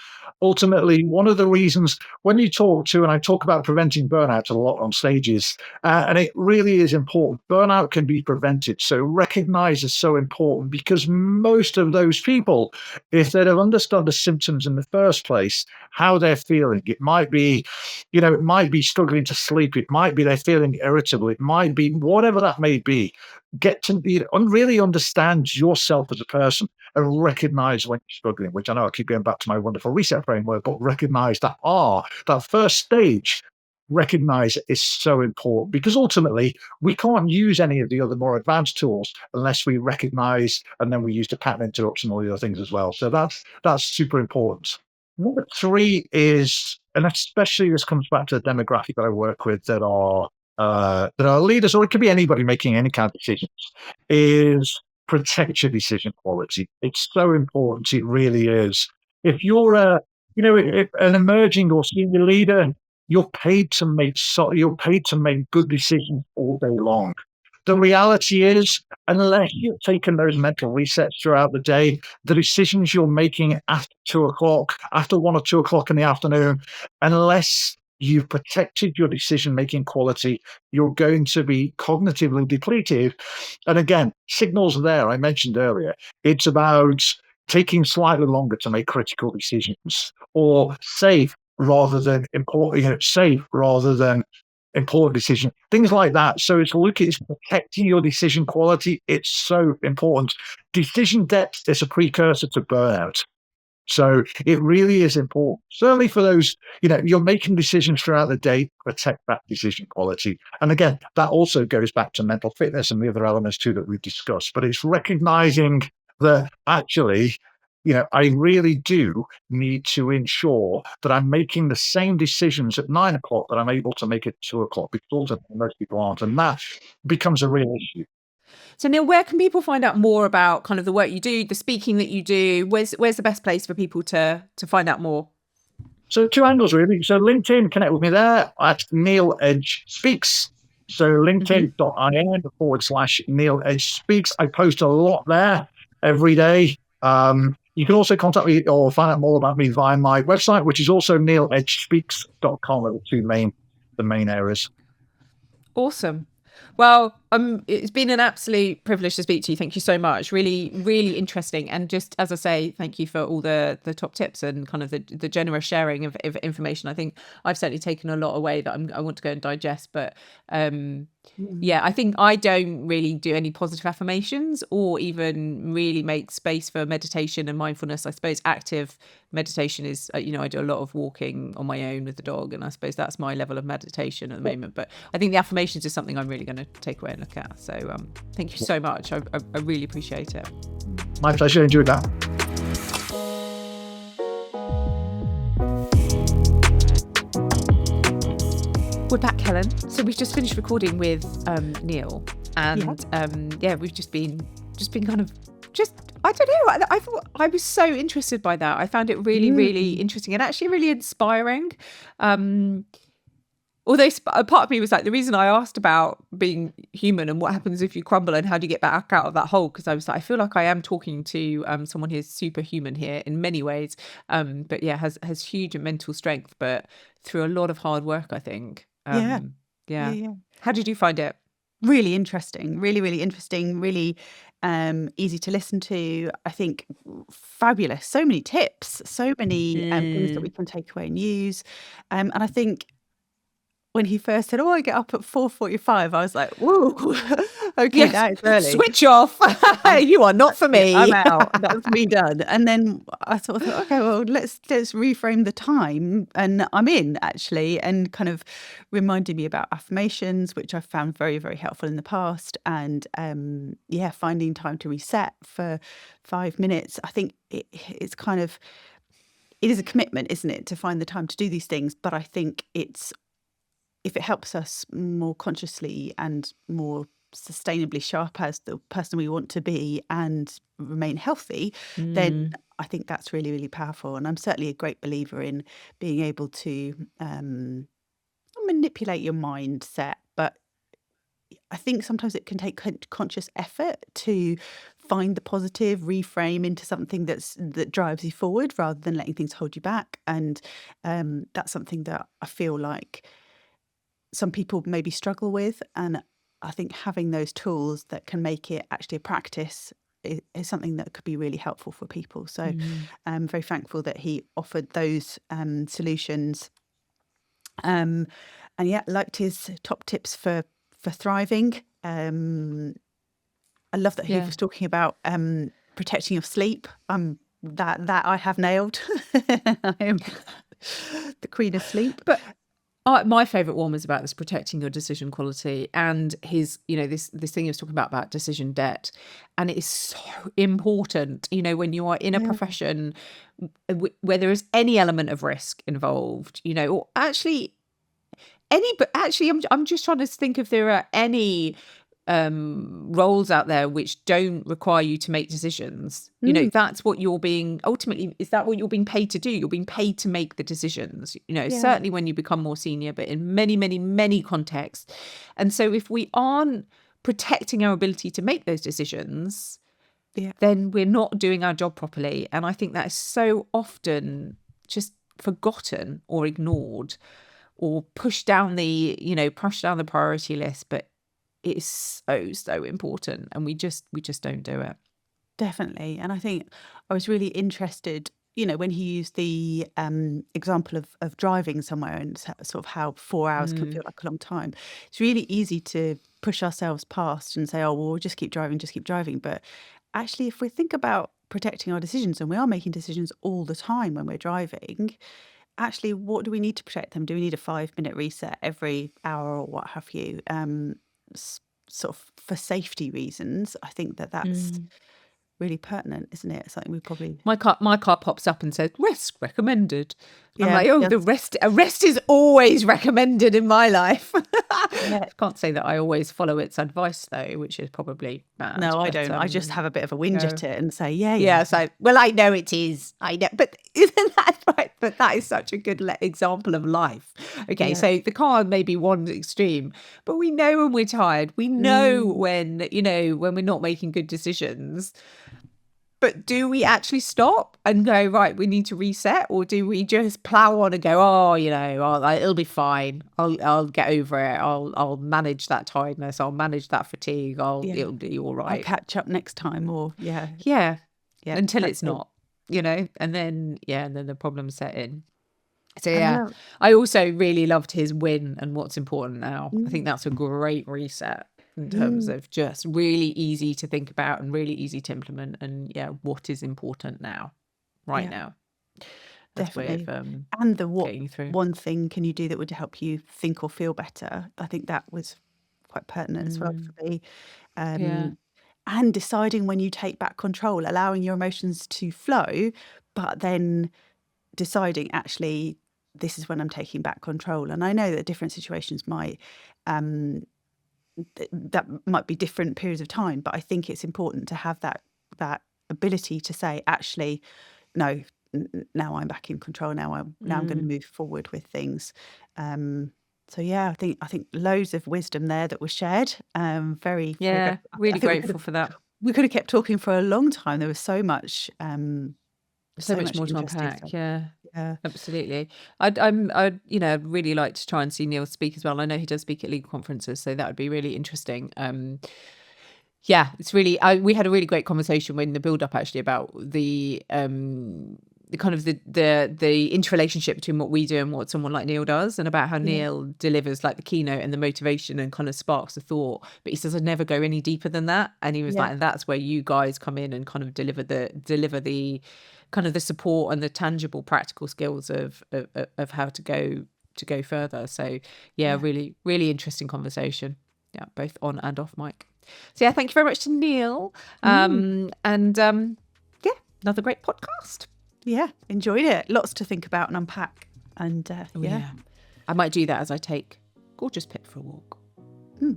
Ultimately, one of the reasons when you talk to, and I talk about preventing burnout a lot on stages, and it really is important. Burnout can be prevented. So recognize is so important, because most of those people, if they'd have understood the symptoms in the first place, how they're feeling, it might be, it might be struggling to sleep. It might be they're feeling irritable. It might be whatever that may be. Get to really understand yourself as a person and recognize when you're struggling, which I know I keep going back to my wonderful reset framework, but recognize that first stage, recognize it is so important, because ultimately we can't use any of the other more advanced tools unless we recognize, and then we use the pattern interrupts and all the other things as well. So that's super important. Number 3 is, and especially this comes back to the demographic that I work with that are leaders, or it could be anybody making any kind of decisions, is protect your decision quality. It's so important. It really is. If you're an emerging or senior leader, you're paid to make good decisions all day long. The reality is, unless you've taken those mental resets throughout the day, the decisions you're making after 2:00, after 1 or 2:00 in the afternoon, unless you've protected your decision-making quality, you're going to be cognitively depleted. And again, signals there, I mentioned earlier, it's about taking slightly longer to make critical decisions, or safe rather than important, safe rather than important decision, things like that. So it's protecting your decision quality. It's so important. Decision depth is a precursor to burnout. So it really is important, certainly for those, you're making decisions throughout the day, protect that decision quality. And again, that also goes back to mental fitness and the other elements too that we've discussed. But it's recognizing that actually, I really do need to ensure that I'm making the same decisions at 9 o'clock that I'm able to make at 2 o'clock, because most people aren't. And that becomes a real issue. So Neil, where can people find out more about kind of the work you do, the speaking that you do? Where's the best place for people to find out more? So 2 angles really. So LinkedIn, connect with me there at Neil Edge Speaks. So linkedin.in/Neil Edge Speaks. I post a lot there every day. You can also contact me or find out more about me via my website, which is also neiledgespeaks.com. Are the main areas. Awesome. Well, it's been an absolute privilege to speak to you. Thank you so much. Really, really interesting. And just as I say, thank you for all the top tips and kind of the generous sharing of information. I think I've certainly taken a lot away that I want to go and digest. But yeah, I think I don't really do any positive affirmations or even really make space for meditation and mindfulness. I suppose active meditation is, I do a lot of walking on my own with the dog, and I suppose that's my level of meditation at the moment. But I think the affirmations is something I'm really going to take away and look at. So thank you so much. I really appreciate it. My pleasure. Enjoyed that. We're back, Helen. So we've just finished recording with Neil, and we've just been kind of I don't know. I thought I was so interested by that. I found it really, really interesting and actually really inspiring. Although a part of me was like, the reason I asked about being human and what happens if you crumble and how do you get back out of that hole, because I was like, I feel like I am talking to someone who's superhuman here in many ways, but yeah, has huge mental strength, but through a lot of hard work, I think. Yeah. How did you find it? Really interesting, really interesting, really easy to listen to. I think fabulous. So many tips, so many things that we can take away and use. And I think when he first said, I get up at 4:45, I was like, whoa, okay, that's early. Switch off. You are not for me. I'm out. That's me done. And then I sort of thought, okay, well, let's reframe the time. And I'm in, actually, and kind of reminding me about affirmations, which I've found very, very helpful in the past. And finding time to reset for 5 minutes. I think it's kind of, it is a commitment, isn't it, to find the time to do these things. But I think if it helps us more consciously and more sustainably show up as the person we want to be and remain healthy, then I think that's really, really powerful. And I'm certainly a great believer in being able to manipulate your mindset. But I think sometimes it can take conscious effort to find the positive, reframe into something that drives you forward rather than letting things hold you back. And that's something that I feel like some people maybe struggle with, and I think having those tools that can make it actually a practice is something that could be really helpful for people. So I'm very thankful that he offered those solutions, and liked his top tips for thriving. I love that he was talking about protecting your sleep. That I have nailed. I am the queen of sleep. But my favourite one was about this protecting your decision quality, and his, this thing he was talking about decision debt. And it is so important, when you are in a profession where there is any element of risk involved, or actually I'm just trying to think if there are any roles out there which don't require you to make decisions. That's what you're being ultimately, is that what you're being paid to do? You're being paid to make the decisions, certainly when you become more senior, but in many, many, many contexts. And so if we aren't protecting our ability to make those decisions, then we're not doing our job properly. And I think that is so often just forgotten or ignored or pushed down the priority list. But it is so important, and we just don't do it. Definitely. And I think I was really interested when he used the example of driving somewhere and sort of how 4 hours can feel like a long time, it's really easy to push ourselves past and say, oh, well, we'll just keep driving. But actually, if we think about protecting our decisions, and we are making decisions all the time when we're driving, actually, what do we need to protect them? Do we need a 5-minute reset every hour or what have you? Sort of for safety reasons, I think that's really pertinent, isn't it? Something we probably... My car pops up and says, rest recommended. I'm Yeah, like, oh, yeah. a rest is always recommended in my life. I can't say that I always follow its advice, though, which is probably bad. No, I but, don't. I just have a bit of a whinge no. at it and say, yeah. Yeah, so, well, I know it is. I know. But isn't that right? But that is such a good example of life. Okay, Yeah. so the car may be one extreme, but we know when we're tired. We know when we're not making good decisions. But do we actually stop and go, right, we need to reset? Or do we just plow on and go, oh, it'll be fine. I'll get over it. I'll manage that tiredness. I'll manage that fatigue. It'll be all right. I'll catch up next time, or Yeah. Yeah, Until it's not, and then the problems set in. So yeah, I also really loved his win and what's important now. I think that's a great reset in terms of just really easy to think about and really easy to implement, and what is important now, now. That's definitely. way of, and the what getting through. one thing can you do that would help you think or feel better? I think that was quite pertinent as well for me. And deciding when you take back control, allowing your emotions to flow, but then deciding, actually, this is when I'm taking back control. And I know that different situations might that might be different periods of time, but I think it's important to have that ability to say, actually, no, now I'm back in control. Now I'm going to move forward with things. So yeah, I think loads of wisdom there that was shared. Very really grateful for that. We could have kept talking for a long time. There was so much. So much more to unpack. Stuff. Yeah, Yeah, absolutely. I'd really like to try and see Neil speak as well. I know he does speak at legal conferences, so that would be really interesting. It's really. We had a really great conversation when the build up actually about the kind of the interrelationship between what we do and what someone like Neil does, and about how Neil delivers like the keynote and the motivation and kind of sparks the thought, but he says I'd never go any deeper than that. And he was like, and that's where you guys come in and kind of deliver the kind of the support and the tangible practical skills of how to go further. So really, really interesting conversation. Yeah, both on and off mic. So thank you very much to Neil. Another great podcast. Yeah, enjoyed it. Lots to think about and unpack. And I might do that as I take gorgeous Pip for a walk.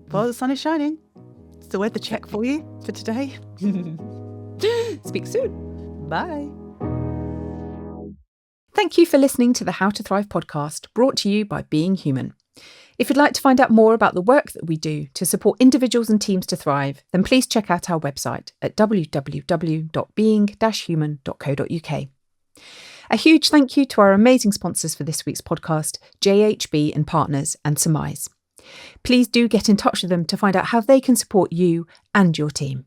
While the sun is shining. It's the weather check for you for today. Speak soon. Bye. Thank you for listening to the How to Thrive podcast, brought to you by Being Human. If you'd like to find out more about the work that we do to support individuals and teams to thrive, then please check out our website at www.being-human.co.uk. A huge thank you to our amazing sponsors for this week's podcast, JHB and Partners and Surmise. Please do get in touch with them to find out how they can support you and your team.